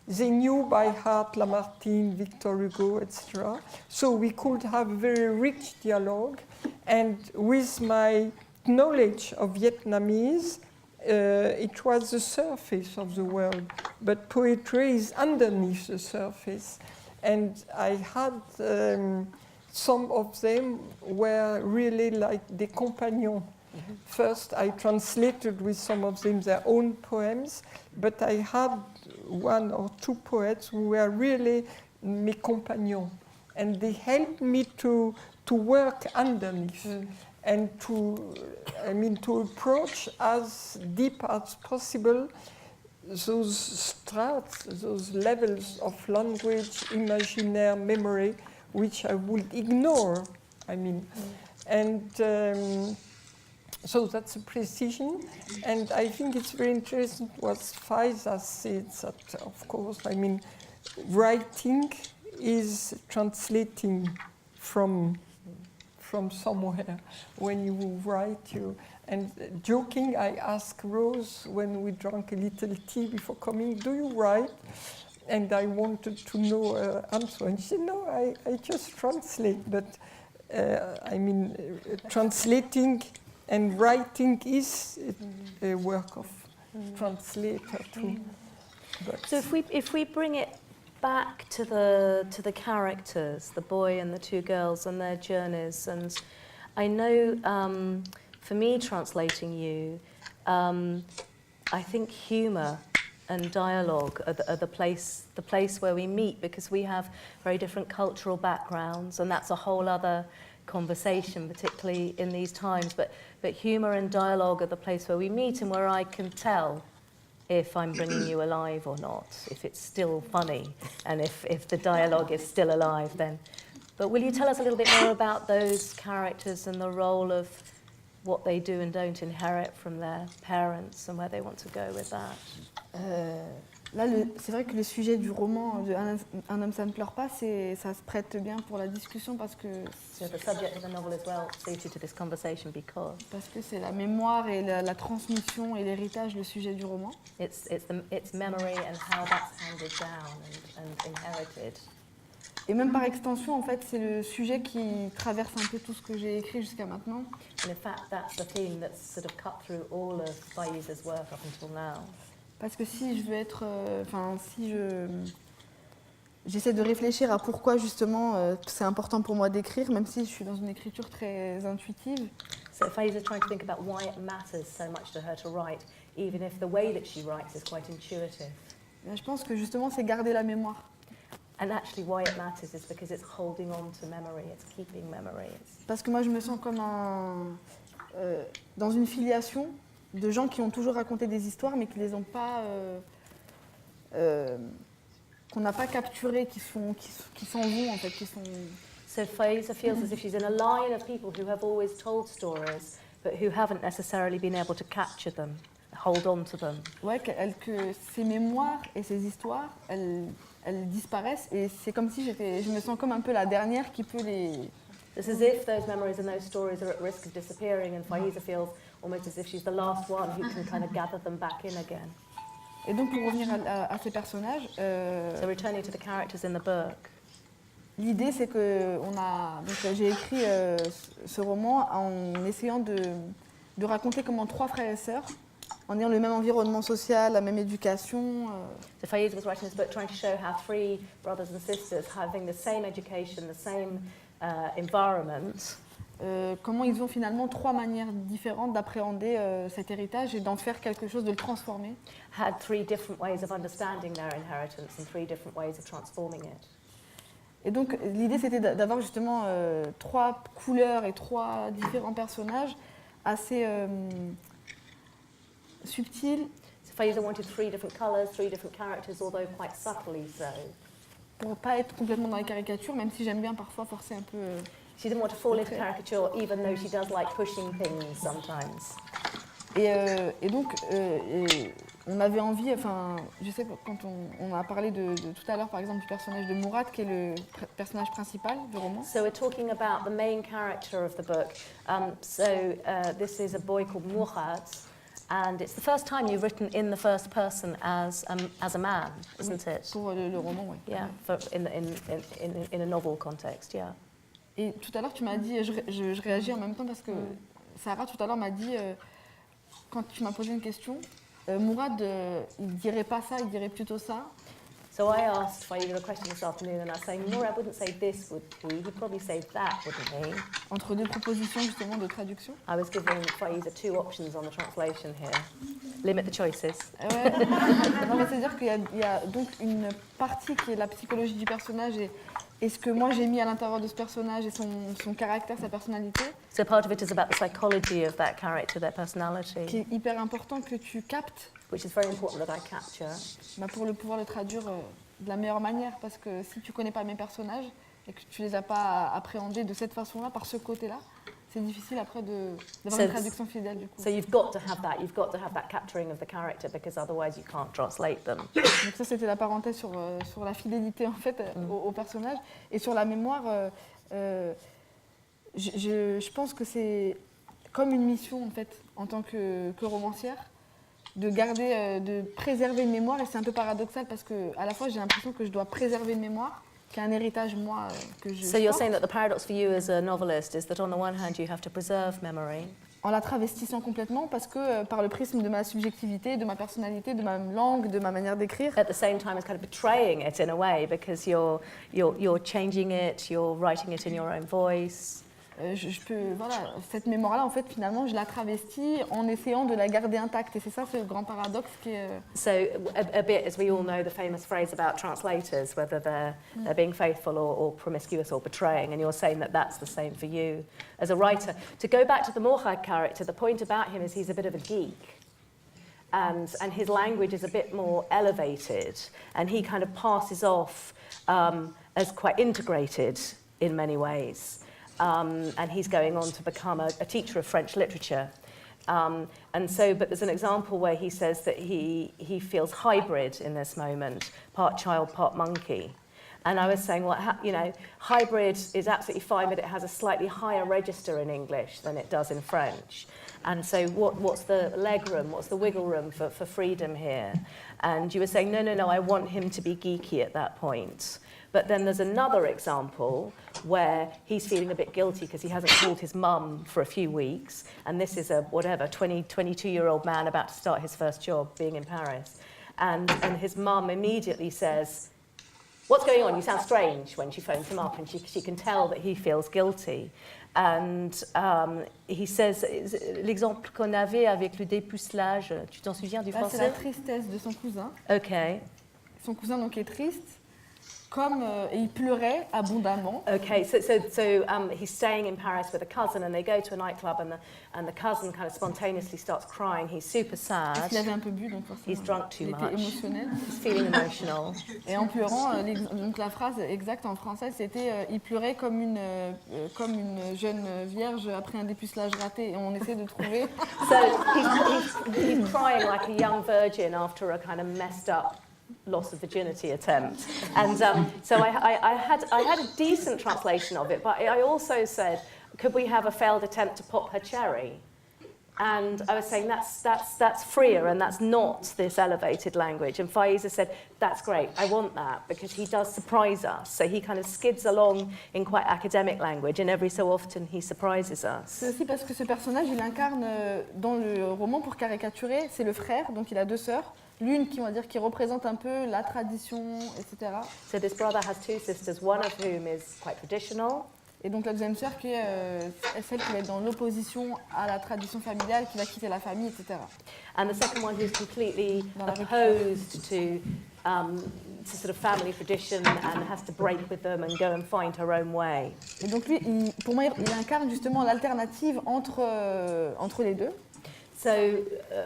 They knew by heart Lamartine, Victor Hugo, etc. So we could have a very rich dialogue, and with my knowledge of Vietnamese, it was the surface of the world, but poetry is underneath the surface. And I had some of them were really like des compagnons. Mm-hmm. First, I translated with some of them their own poems, but I had 1 or 2 poets who were really mes compagnons, and they helped me to work underneath. And to approach as deep as possible those strates, those levels of language, imaginaire, memory, which I would ignore. I mean, and so that's a precision. And I think it's very interesting what Faïza said, that of course, I mean, writing is translating from somewhere. When you write, and joking, I asked Rose when we drank a little tea before coming, do you write? And I wanted to know her answer. And she said, no, I just translate. But I mean, translating and writing is a work of translator too. But So if we bring it back to the characters, the boy and the two girls and their journeys, and I know for me translating you, I think humour and dialogue are the place where we meet, because we have very different cultural backgrounds, and that's a whole other conversation, particularly in these times. But humour and dialogue are the place where we meet, and where I can tell if I'm bringing you alive or not, if it's still funny, and if the dialogue is still alive then. But will you tell us a little bit more about those characters and the role of what they do and don't inherit from their parents, and where they want to go with that? Là, c'est vrai que le sujet du roman de Un homme ça ne pleure pas, ça se prête bien pour la discussion parce que So the subject of the novel is well suited to this conversation because c'est la mémoire et la transmission et l'héritage le sujet du roman. it's memory and how that's handed down and inherited. Et même par extension, en fait, c'est le sujet qui traverse un peu tout ce que j'ai écrit jusqu'à maintenant. And in fact, that's the theme that's sort of cut through all of Faïza's work up until now. Parce que si je veux être, j'essaie de réfléchir à pourquoi justement c'est important pour moi d'écrire, même si je suis dans une écriture très intuitive. So Faïza's trying to think about why it matters so much to her to write, even if the way that she writes is quite intuitive. Et je pense que justement c'est garder la mémoire. And actually why it matters is because it's holding on to memory, it's keeping memory. Parce que moi je me sens comme dans une filiation de gens qui ont toujours raconté des histoires mais qui les ont pas, qu'on n'a pas capturées, qui s'en vont en fait, qui sont. So Faïza feels as if she's in a line of people who have always told stories, but who haven't necessarily been able to capture them, hold on to them. Ouais, que ces mémoires et ces histoires, elles disparaissent, et c'est comme si je me sens comme un peu la dernière qui peut les. It's as if those memories and those stories are at risk of disappearing, and Faïza feels almost as if she's the last one who can kind of gather them back in again. Et donc pour revenir à ces personnages, So returning to the characters in the book. L'idée c'est que j'ai écrit ce roman en essayant de raconter comment trois frères et sœurs, en ayant le même environnement social, la même éducation. So Faïza was writing this book trying to show how three brothers and sisters having the same education, the same environment. Comment ils ont finalement trois manières différentes d'appréhender cet héritage et d'en faire quelque chose, de le transformer. Had three different ways of understanding their inheritance and three different ways of transforming it. Et donc l'idée c'était d'avoir justement trois couleurs et trois différents personnages assez subtils. So Faïza wanted three different colours, three different characters, although quite subtly so. Pour pas être complètement dans les caricatures, même si j'aime bien parfois forcer un peu. She didn't want to fall into caricature, even though she does like pushing things sometimes. Et donc, on avait envie, enfin, je sais que quand on a parlé de tout à l'heure, par exemple, du personnage de Mourad, qui est le personnage principal du roman. So we're talking about the main character of the book. This is a boy called Mourad, and it's the first time you've written in the first person as a man, isn't it? Pour le roman, oui. Yeah, in a novel context, yeah. Et tout à l'heure, tu m'as dit, je réagis en même temps parce que Sarah, tout à l'heure, m'a dit, quand tu m'as posé une question, Mourad, il dirait pas ça, il dirait plutôt ça. So I asked Faïza a question this afternoon, and I was saying, Mourad wouldn't say this, would he? He'd probably say that, wouldn't he? Entre deux propositions, justement, de traduction. I was giving Faïza two options on the translation here. Limit the choices. Ouais. Non, mais c'est-à-dire qu'il y a donc une partie qui est la psychologie du personnage et et ce que moi j'ai mis à l'intérieur de ce personnage et son caractère, sa personnalité, So part of it is about the psychology of that character, their personality, qui est hyper important que tu captes which is very important that I capture. pour pouvoir le traduire de la meilleure manière. Parce que si tu connais pas mes personnages et que tu les as pas appréhendés de cette façon-là, par ce côté-là, c'est difficile après d'avoir une traduction fidèle du coup. So you've got to have that capturing of the character because otherwise you can't translate them. Donc ça c'était la parenthèse sur la fidélité en fait au personnage. Et sur la mémoire, je pense que c'est comme une mission en fait en tant que romancière de garder, de préserver une mémoire. Et c'est un peu paradoxal parce que à la fois j'ai l'impression que je dois préserver une mémoire, qui est un héritage moi que je So you're porte, saying that the paradox for you as a novelist is that on the one hand you have to preserve memory, en la travestissant complètement parce que par le prisme de ma subjectivité, de ma personnalité, de ma langue, de ma manière d'écrire. at the same time as kind of betraying it in a way because you're changing it, you're writing it in your own voice. Je peux, voilà, cette mémoire-là, en fait, finalement, je la travestis en essayant de la garder intacte. Et c'est ça, c'est le grand paradoxe qui est... So a bit, as we all know, the famous phrase about translators, whether they're being faithful or promiscuous or betraying, and you're saying that that's the same for you as a writer. To go back to the Morhag character, the point about him is he's a bit of a geek. And his language is a bit more elevated, and he kind of passes off as quite integrated in many ways. And he's going on to become a teacher of French literature. And so, but there's an example where he says that he feels hybrid in this moment, part child, part monkey. And I was saying, well, hybrid is absolutely fine, but it has a slightly higher register in English than it does in French. And so what's the leg room, what's the wiggle room for freedom here? And you were saying, no, I want him to be geeky at that point. But then there's another example where he's feeling a bit guilty because he hasn't called his mum for a few weeks. And this is a, 22-year-old man about to start his first job being in Paris. And his mum immediately says, "What's going on? You sound strange," when she phones him up, and she can tell that he feels guilty. And he says, l'exemple qu'on avait avec le dépucelage, tu t'en souviens du Là, c'est français? la tristesse de son cousin. Okay. Son cousin, donc, est triste, et il pleurait abondamment. Okay, so he's staying in Paris with a cousin, and they go to a nightclub, and the cousin kind of spontaneously starts crying. He's super Parce sad. qu'il avait un peu bu, donc forcément, He's drunk too il était much. émotionnel. He's feeling emotional. Et en pleurant, donc la phrase exacte en français, c'était il pleurait comme une jeune vierge après un dépucelage raté. Et on essaie de trouver... So he's crying like a young virgin after a kind of messed up loss of virginity attempt. And so I had a decent translation of it, but I also said, could we have a failed attempt to pop her cherry? And I was saying that's freer, and that's not this elevated language. And Faïza said, that's great, I want that, because he does surprise us. So he kind of skids along in quite academic language, and every so often he surprises us. C'est aussi parce que ce personnage, il incarne dans le roman, pour caricaturer, c'est le frère, donc il a deux sœurs. L'une qui, on va dire, qui représente un peu la tradition, etc. So this brother has two sisters, one of whom is quite traditional. Et donc la deuxième sœur qui est celle qui va être dans l'opposition à la tradition familiale, qui va quitter la famille, etc. And the second one who's completely Dans la opposed to sort of family tradition and has to break with them and go and find her own way. Et donc lui, pour moi, il incarne justement l'alternative entre les deux. So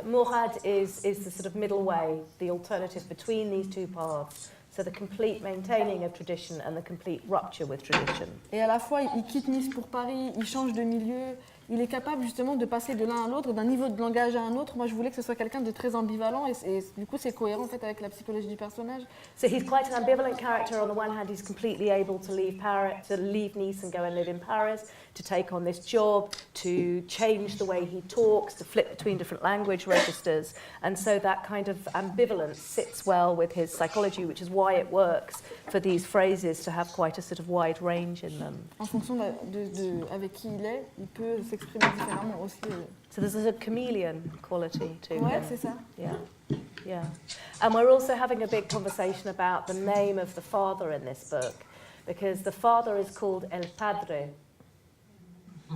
Morhad is the sort of middle way, the alternative between these two paths. So the complete maintaining of tradition and the complete rupture with tradition. Et à la fois, il quitte Nice pour Paris, il change de milieu, il est capable justement de passer de l'un à l'autre, d'un niveau de langage à un autre. Moi, je voulais que ce soit quelqu'un de très ambivalent et du coup, c'est cohérent en fait avec la psychologie du personnage. So he's quite an ambivalent character. On the one hand, he's completely able to leave Nice and go and live in Paris, to take on this job, to change the way he talks, to flip between different language registers. And so that kind of ambivalence sits well with his psychology, which is why it works for these phrases to have quite a sort of wide range in them. En fonction de avec qui il peut s'exprimer différemment aussi. So there's a chameleon quality to Ouais, him. c'est ça. Yeah. And we're also having a big conversation about the name of the father in this book, because the father is called El Padre.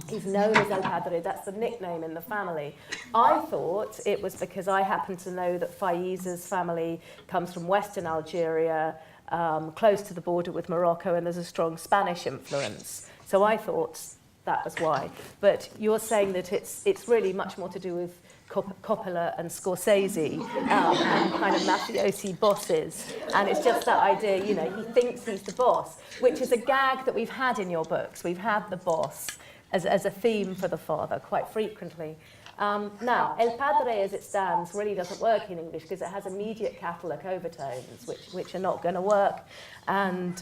He's known as El Padre, that's the nickname in the family. I thought it was because I happen to know that Faïza's family comes from Western Algeria, close to the border with Morocco, and there's a strong Spanish influence. So I thought that was why. But you're saying that it's really much more to do with Coppola and Scorsese and kind of mafiosi bosses. And it's just that idea, you know, he thinks he's the boss, which is a gag that we've had in your books. We've had the boss as a theme for the father quite frequently. Now, El Padre as it stands really doesn't work in English because it has immediate Catholic overtones, which are not going to work. And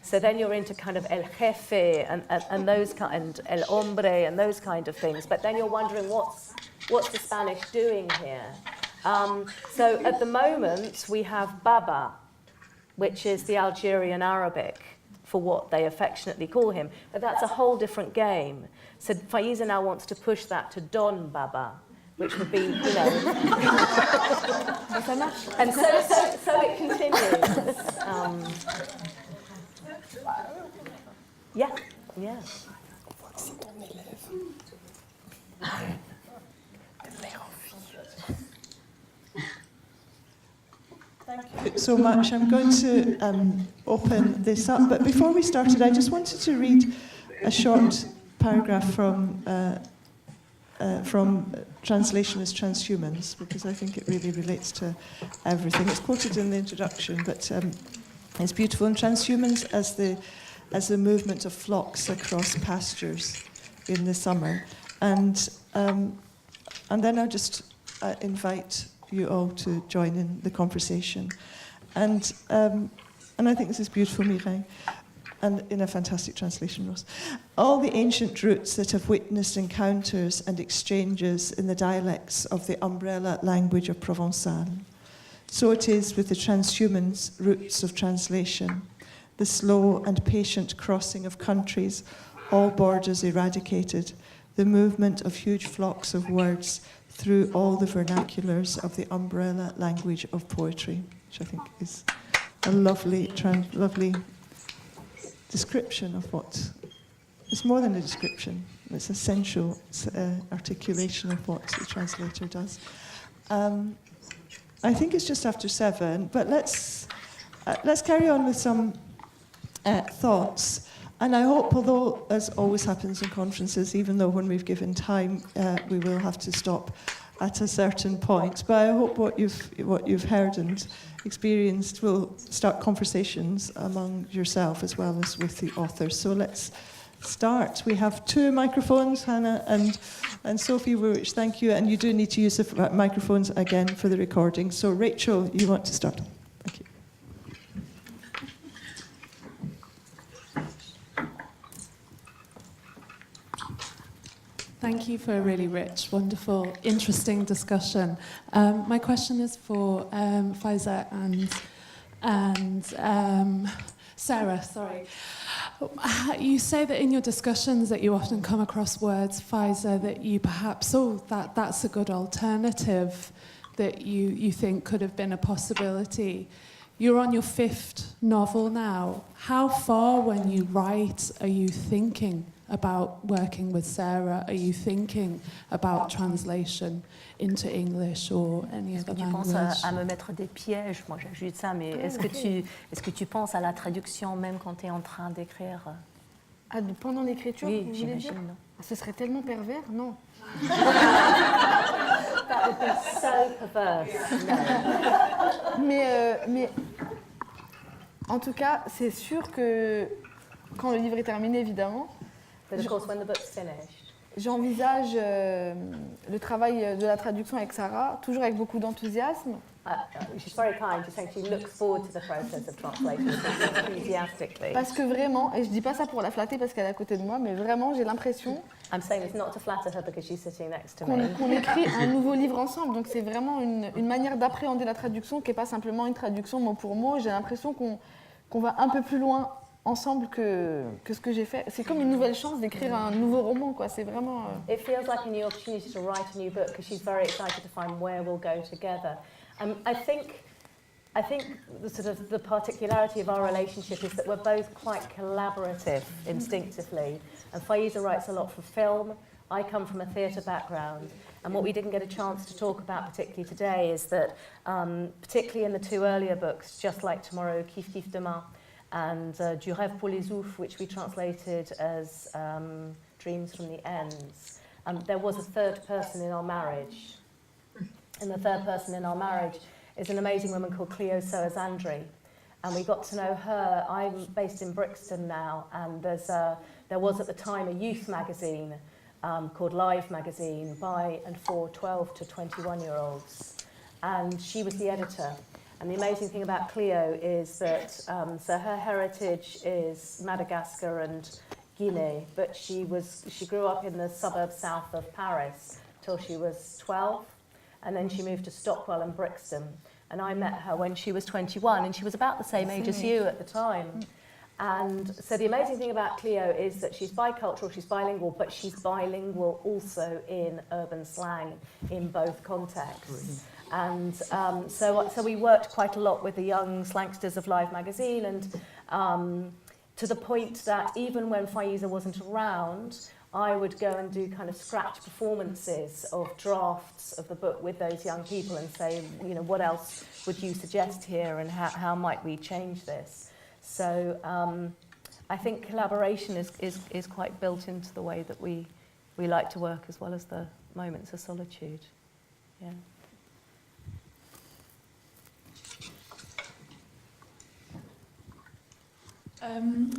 so then you're into kind of El Jefe and those and El Hombre and those kind of things. But then you're wondering what's the Spanish doing here? So at the moment we have Baba, which is the Algerian Arabic for what they affectionately call him. But that's a whole different game. So Faïza now wants to push that to Don Baba, which would be, you know. And so it continues. Yeah. Thank you so much. I'm going to open this up, but before we started, I just wanted to read a short paragraph from Translation as Transhumans, because I think it really relates to everything. It's quoted in the introduction, but it's beautiful. And transhumans as the movement of flocks across pastures in the summer. And then I'll just invite you all to join in the conversation. And I think this is beautiful, Mireille, and in a fantastic translation, Ross. All the ancient roots that have witnessed encounters and exchanges in the dialects of the umbrella language of Provençal. So it is with the transhumans' roots of translation, the slow and patient crossing of countries, all borders eradicated, the movement of huge flocks of words through all the vernaculars of the umbrella language of poetry, which I think is a lovely description of what, it's more than a description, it's a sensual articulation of what the translator does. I think it's just after 7, but let's carry on with some thoughts. And I hope, although, as always happens in conferences, even though when we've given time, we will have to stop at a certain point, but I hope what you've heard and experienced will start conversations among yourself as well as with the authors. So let's start. We have 2 microphones, Hannah and Sophie, which thank you, and you do need to use the microphones again for the recording. So Rachel, you want to start? Thank you. Thank you for a really rich, wonderful, interesting discussion. My question is for Faïza and Sarah. Sorry. You say that in your discussions that you often come across words, Faïza, that you perhaps, that's a good alternative that you think could have been a possibility. You're on your 5th novel now. How far, when you write, are you thinking about working with Sarah? Are you thinking about translation into English or any other language? Est-ce que tu penses à me mettre des pièges? Moi, j'ajoute ça, mais est-ce que tu penses à la traduction même quand tu es en train d'écrire? Pendant l'écriture, oui, vous voulez dire? Non. Ce serait tellement pervers, non? That would be so perverse. No. Mais en tout cas, c'est sûr que quand le livre est terminé, évidemment, But of course, when the book's finished, j'envisage le travail de la traduction avec Sarah, toujours avec beaucoup d'enthousiasme. She's very kind. She's saying she looks forward to the process of translation enthusiastically. Parce que vraiment, et je dis pas ça pour la flatter parce qu'elle est à côté de moi, mais vraiment, j'ai l'impression I'm saying this not to flatter her because she's sitting next to me. qu'on écrit un nouveau livre ensemble. Donc c'est vraiment une manière d'appréhender la traduction qui n'est pas simplement une traduction mot pour mot. J'ai l'impression qu'on va un peu plus loin ensemble que ce que j'ai fait. C'est comme une nouvelle chance d'écrire un nouveau roman, quoi. C'est vraiment... It feels like a new opportunity to write a new book because she's very excited to find where we'll go together. I think the particularity of our relationship is that we're both quite collaborative instinctively. And Faïza writes a lot for film. I come from a theatre background. And what we didn't get a chance to talk about particularly today is that, particularly in the two earlier books, Just Like Tomorrow, Kif Kif Demain, and Du Rêve pour les Oufs, which we translated as Dreams from the Ends, there was a third person in our marriage. And the third person in our marriage is an amazing woman called Cleo Soazandri. And we got to know her. I'm based in Brixton now, and there was at the time a youth magazine called Live Magazine by and for 12 to 21-year-olds. And she was the editor. And the amazing thing about Cleo is that, so her heritage is Madagascar and Guène, but she grew up in the suburbs south of Paris till she was 12, and then she moved to Stockwell and Brixton. And I met her when she was 21, and she was about the same age as you at the time. And so the amazing thing about Cleo is that she's bicultural, she's bilingual, but she's bilingual also in urban slang in both contexts. And so we worked quite a lot with the young slangsters of Live Magazine, and to the point that even when Faïza wasn't around, I would go and do kind of scratch performances of drafts of the book with those young people and say, you know, what else would you suggest here, and how might we change this? So I think collaboration is quite built into the way that we like to work, as well as the moments of solitude. Yeah.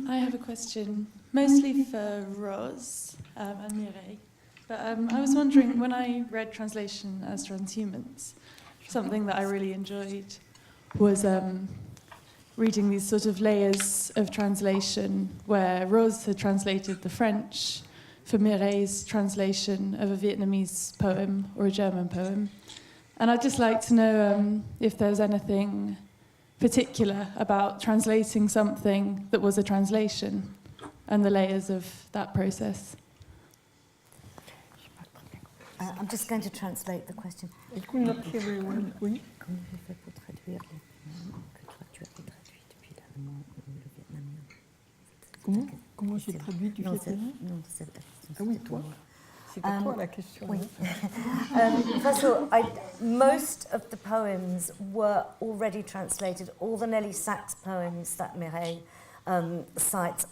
I have a question, mostly for Rose and Mireille. But I was wondering, when I read Translation as Transhumans, something that I really enjoyed was reading these sort of layers of translation, where Rose had translated the French for Mireille's translation of a Vietnamese poem or a German poem. And I'd just like to know if there's anything particular about translating something that was a translation and the layers of that process. I'm just going to translate the question. I could not hear very well. Oui. Comment j'ai fait pour traduire les poèmes que toi tu avais traduits depuis l'allemand ou le vietnamien? Comment j'ai traduit du vietnamien? Non, c'est la question. Ah oui, toi. C'était toi la question. Oui. First of all, most of the poems were already translated. All the Nelly Sachs poems that Mireille cites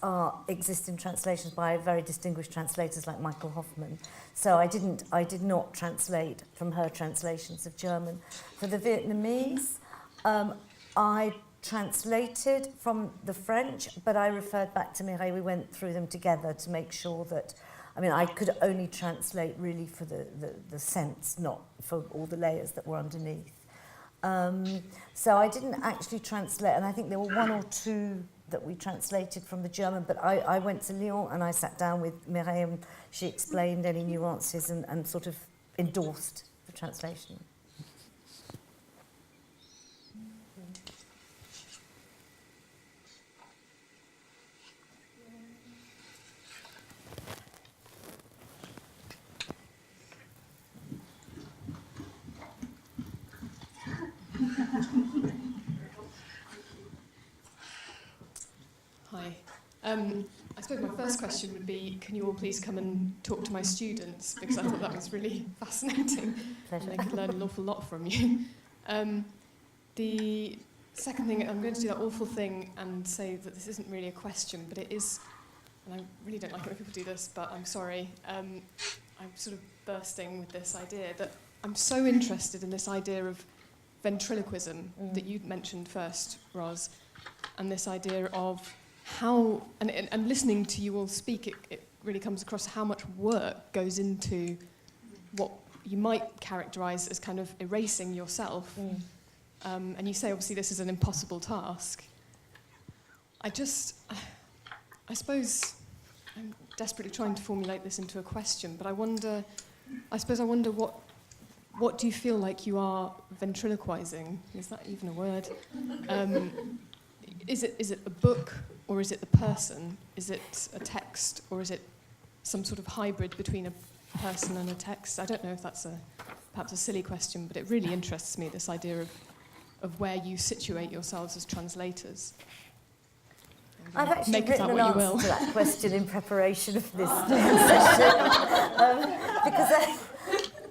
exist in translations by very distinguished translators like Michael Hoffman. So I did not translate from her translations of German. For the Vietnamese, I translated from the French, but I referred back to Mireille. We went through them together to make sure that, I mean, I could only translate really for the sense, not for all the layers that were underneath. So I didn't actually translate, and I think there were one or two that we translated from the German, but I went to Lyon and I sat down with Mireille and she explained any nuances and sort of endorsed the translation. Hi. I suppose my first question would be, can you all please come and talk to my students? Because I thought that was really fascinating. Pleasure. And I could learn an awful lot from you. The second thing, I'm going to do that awful thing and say that this isn't really a question, but it is, and I really don't like it when people do this, but I'm sorry. I'm sort of bursting with this idea that I'm so interested in this idea of ventriloquism that you mentioned first, Roz, and this idea of how, and listening to you all speak, it really comes across how much work goes into what you might characterise as kind of erasing yourself. And you say, obviously, this is an impossible task. I suppose I'm desperately trying to formulate this into a question, but I wonder what do you feel like you are ventriloquising? Is that even a word? Is it a book, or is it the person? Is it a text, or is it some sort of hybrid between a person and a text? I don't know if that's perhaps a silly question, but it really interests me, this idea of where you situate yourselves as translators. I've actually Make written an what you answer will. to that question in preparation of this session. Because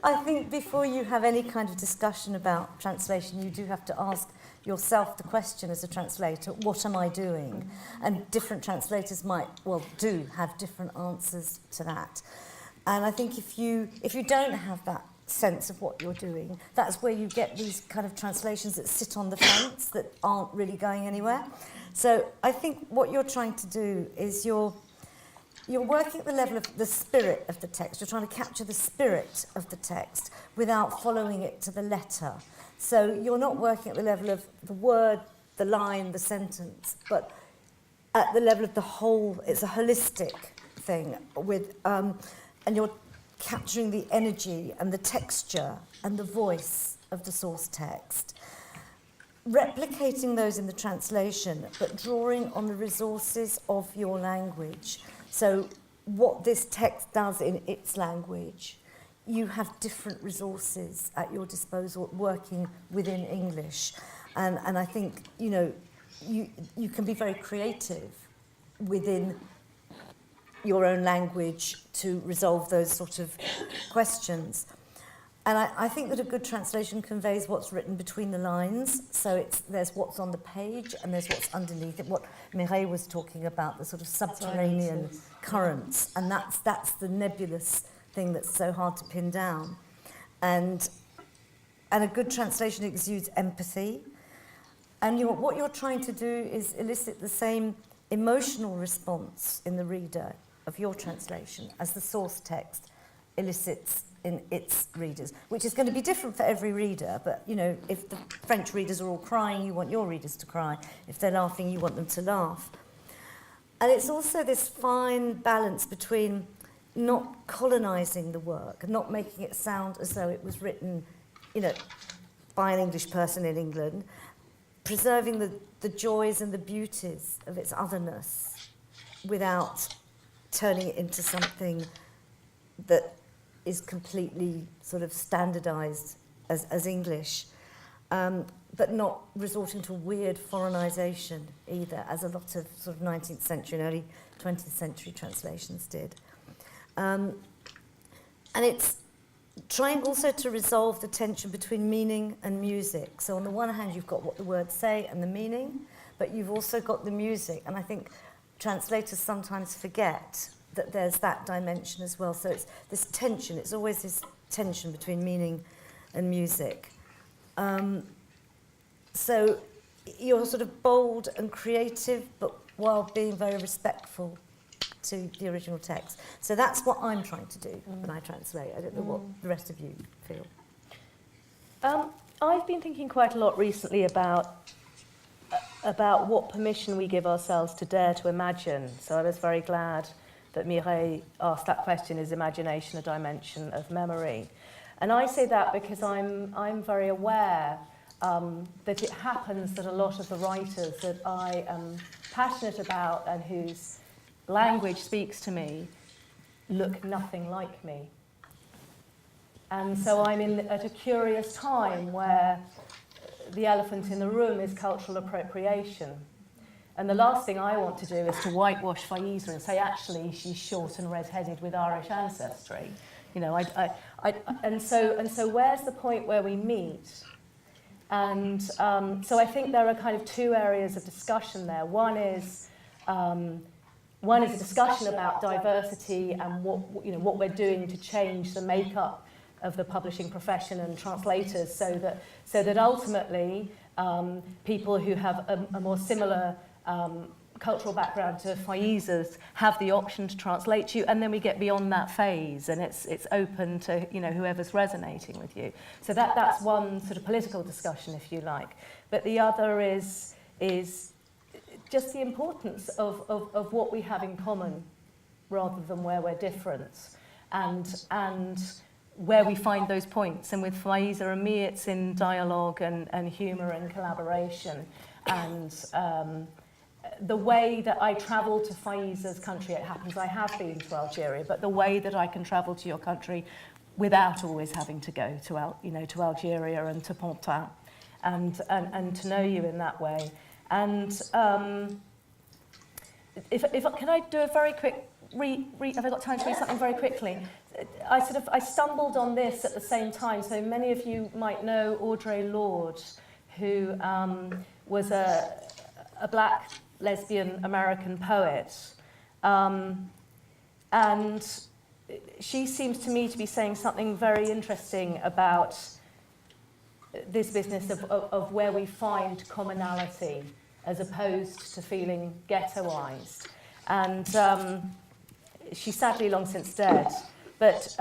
I think before you have any kind of discussion about translation, you do have to ask yourself the question as a translator, what am I doing? And different translators do have different answers to that. And I think if you don't have that sense of what you're doing, that's where you get these kind of translations that sit on the fence that aren't really going anywhere. So I think what you're trying to do is you're working at the level of the spirit of the text. You're trying to capture the spirit of the text without following it to the letter. So you're not working at the level of the word, the line, the sentence, but at the level of the whole. It's a holistic thing with, and you're capturing the energy and the texture and the voice of the source text, replicating those in the translation, but drawing on the resources of your language. So what this text does in its language, you have different resources at your disposal working within English. And I think, you can be very creative within your own language to resolve those sort of questions. And I think that a good translation conveys what's written between the lines. So there's what's on the page and there's what's underneath it. What Mireille was talking about, the sort of subterranean currents. And that's the nebulous thing that's so hard to pin down. And a good translation exudes empathy. And what you're trying to do is elicit the same emotional response in the reader of your translation as the source text elicits in its readers, which is going to be different for every reader. But, if the French readers are all crying, you want your readers to cry. If they're laughing, you want them to laugh. And it's also this fine balance between not colonising the work and not making it sound as though it was written, by an English person in England, preserving the joys and the beauties of its otherness without turning it into something that is completely sort of standardised as English, but not resorting to weird foreignization either, as a lot of sort of 19th century and early 20th century translations did. And it's trying also to resolve the tension between meaning and music. So on the one hand, you've got what the words say and the meaning, but you've also got the music. And I think translators sometimes forget that there's that dimension as well. So it's this tension, it's always this tension between meaning and music. So you're sort of bold and creative, but while being very respectful to the original text. So that's what I'm trying to do when I translate. I don't know what the rest of you feel. I've been thinking quite a lot recently about what permission we give ourselves to dare to imagine. So I was very glad that Mireille asked that question, is imagination a dimension of memory? And I say that because I'm very aware that it happens that a lot of the writers that I am passionate about and whose language speaks to me look nothing like me. And so I'm at a curious time where the elephant in the room is cultural appropriation. And the last thing I want to do is to whitewash Faïza and say, actually, she's short and red-headed with Irish ancestry. And so where's the point where we meet? And so I think there are kind of two areas of discussion there. One is a discussion about diversity and what we're doing to change the makeup of the publishing profession and translators, so that ultimately people who have a more similar cultural background to Faïza's have the option to translate you, and then we get beyond that phase, and it's open to whoever's resonating with you. So that's one sort of political discussion, if you like. But the other is just the importance of what we have in common, rather than where we're different, and where we find those points. And with Faïza and me, it's in dialogue and humour and collaboration, and the way that I travel to Faïza's country, it happens I have been to Algeria, but the way that I can travel to your country without always having to go to Algeria and to Pantin, and to know you in that way. And if can I do a very quick have I got time to read something very quickly? I stumbled on this at the same time. So many of you might know Audre Lorde, who was a black lesbian American poet. And she seems to me to be saying something very interesting about this business of where we find commonality as opposed to feeling ghettoized. And she's sadly long since dead. But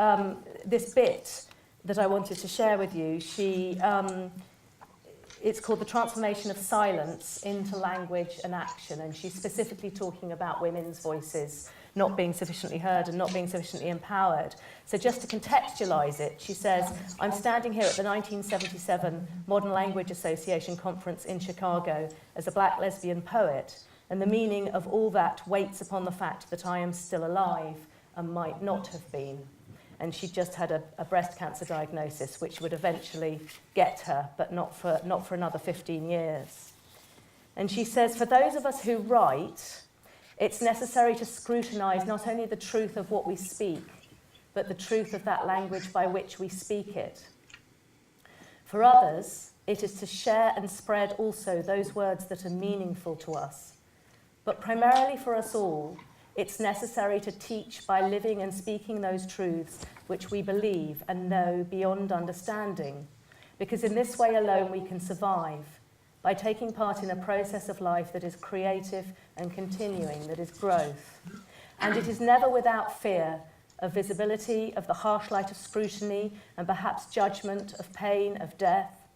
this bit that I wanted to share with you, it's called The Transformation of Silence into Language and Action. And she's specifically talking about women's voices not being sufficiently heard and not being sufficiently empowered. So just to contextualize it, she says, I'm standing here at the 1977 Modern Language Association conference in Chicago as a black lesbian poet, and the meaning of all that waits upon the fact that I am still alive and might not have been. And she just had a breast cancer diagnosis, which would eventually get her, but not for another 15 years. And she says, for those of us who write, it's necessary to scrutinise not only the truth of what we speak, but the truth of that language by which we speak it. For others, it is to share and spread also those words that are meaningful to us. But primarily for us all, it's necessary to teach by living and speaking those truths which we believe and know beyond understanding, because in this way alone we can survive, by taking part in a process of life that is creative and continuing, that is growth. And it is never without fear of visibility, of the harsh light of scrutiny, and perhaps judgment, of pain, of death.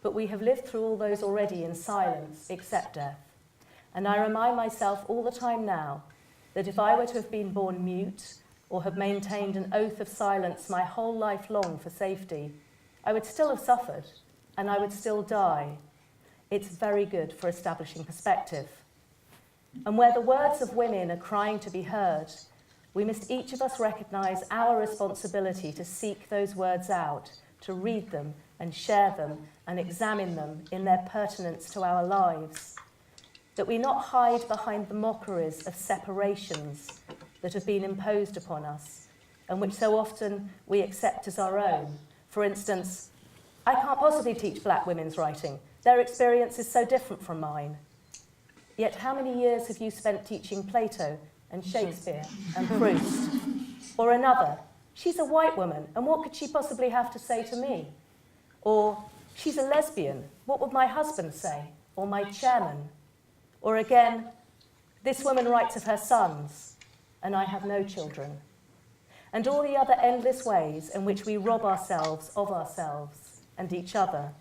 But we have lived through all those already in silence, except death. And I remind myself all the time now that if I were to have been born mute or have maintained an oath of silence my whole life long for safety, I would still have suffered, and I would still die. It's very good for establishing perspective. And where the words of women are crying to be heard, we must each of us recognise our responsibility to seek those words out, to read them and share them and examine them in their pertinence to our lives. That we not hide behind the mockeries of separations that have been imposed upon us and which so often we accept as our own. For instance, I can't possibly teach black women's writing. Their experience is so different from mine. Yet how many years have you spent teaching Plato and Shakespeare and Proust? Or another, she's a white woman, and what could she possibly have to say to me? Or, she's a lesbian, what would my husband say? Or my chairman? Or again, this woman writes of her sons, and I have no children. And all the other endless ways in which we rob ourselves of ourselves and each other.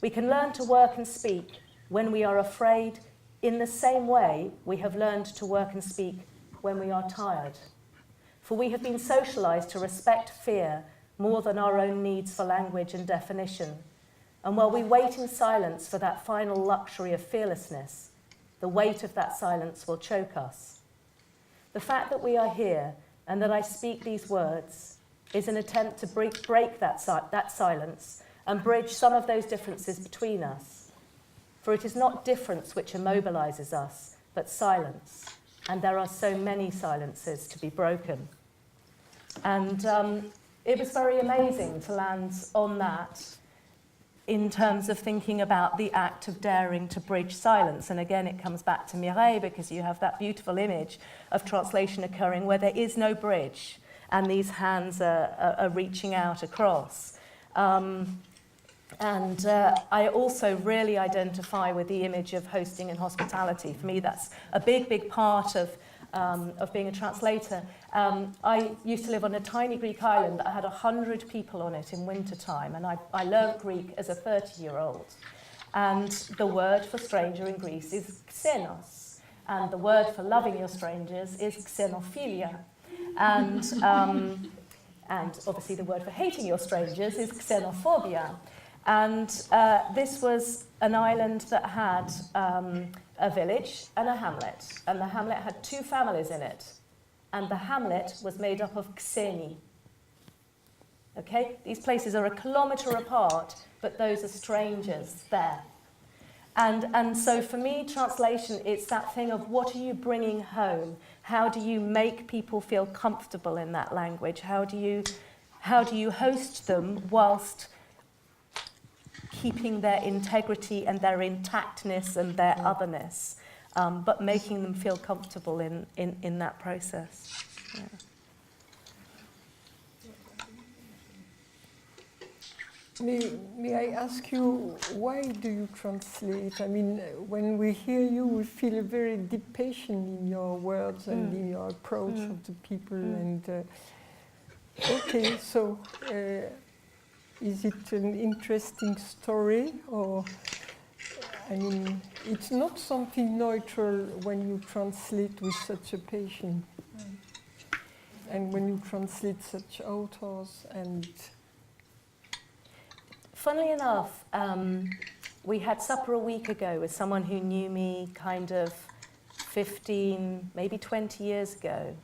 We can learn to work and speak when we are afraid in the same way we have learned to work and speak when we are tired. For we have been socialised to respect fear more than our own needs for language and definition. And while we wait in silence for that final luxury of fearlessness, the weight of that silence will choke us. The fact that we are here and that I speak these words is an attempt to break that silence and bridge some of those differences between us. For it is not difference which immobilises us, but silence. And there are so many silences to be broken. And it was very amazing to land on that in terms of thinking about the act of daring to bridge silence. And again, it comes back to Mireille, because you have that beautiful image of translation occurring where there is no bridge and these hands are reaching out across. And I also really identify with the image of hosting and hospitality. For me, that's a big, big part of being a translator. I used to live on a tiny Greek island that had 100 people on it in wintertime, and I learned Greek as a 30-year-old. And the word for stranger in Greece is xenos, and the word for loving your strangers is xenophilia. And obviously the word for hating your strangers is xenophobia. And this was an island that had a village and a hamlet. And the hamlet had 2 families in it. And the hamlet was made up of Xeni. Okay? These places are a kilometre apart, but those are strangers there. And so for me, translation, it's that thing of what are you bringing home? How do you make people feel comfortable in that language? How do you host them whilst keeping their integrity and their intactness and their otherness, but making them feel comfortable in that process? Yeah. May I ask you, why do you translate? I mean, when we hear you, we feel a very deep passion in your words and in your approach of the people. And okay, so is it an interesting story, or I mean, it's not something neutral when you translate with such a passion, and when you translate such authors and. Funnily enough, we had supper a week ago with someone who knew me kind of 15, maybe 20 years ago.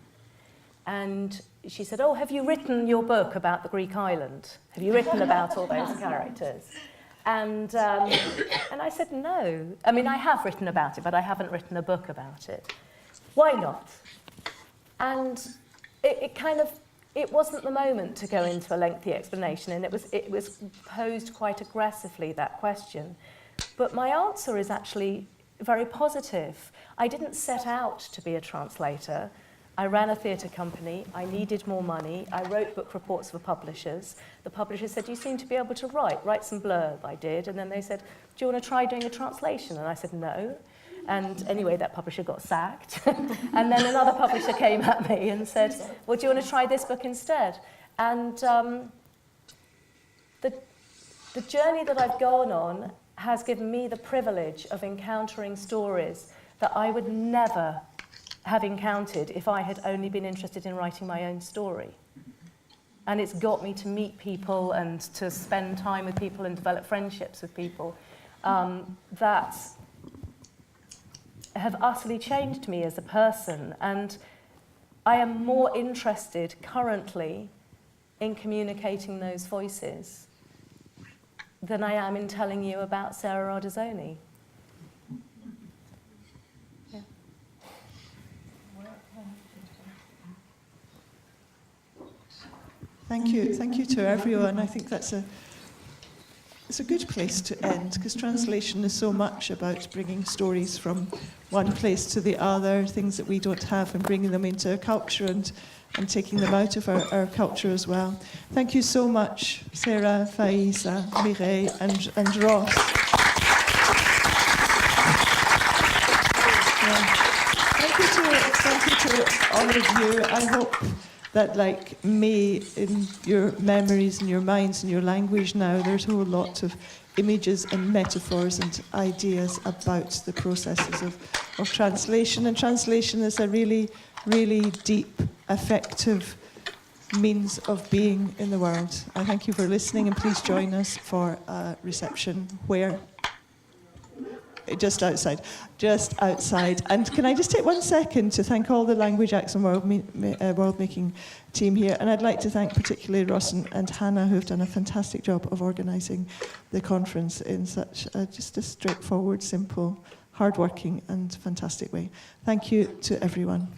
And she said, "Oh, have you written your book about the Greek island? Have you written about all those characters?" And I said, "No. I mean, I have written about it, but I haven't written a book about it. Why not?" And it wasn't the moment to go into a lengthy explanation, and it was posed quite aggressively, that question. But my answer is actually very positive. I didn't set out to be a translator. I ran a theatre company. I needed more money. I wrote book reports for publishers. The publisher said, "You seem to be able to write some blurb." I did, and then they said, "Do you want to try doing a translation?" And I said, "No." And anyway, that publisher got sacked. And then another publisher came at me and said, "Well, do you want to try this book instead?" And the journey that I've gone on has given me the privilege of encountering stories that I would never have encountered if I had only been interested in writing my own story. And it's got me to meet people and to spend time with people and develop friendships with people that have utterly changed me as a person. And I am more interested currently in communicating those voices than I am in telling you about Sarah Ardizzone. Yeah. Thank you to everyone. I think it's a good place to end, because translation is so much about bringing stories from one place to the other, things that we don't have, and bringing them into our culture and taking them out of our culture as well. Thank you so much, Sarah, Faïza, Mireille, and Ross. Thank you to all of you. I hope that, like me, in your memories and your minds and your language now, there's a whole lot of images and metaphors and ideas about the processes of translation. And translation is a really, really deep, effective means of being in the world. I thank you for listening, and please join us for a reception where? Just outside. And can I just take 1 second to thank all the Language Accent World Making team here, and I'd like to thank particularly Ross and Hannah, who have done a fantastic job of organising the conference in such just a straightforward, simple, hard-working and fantastic way. Thank you to everyone.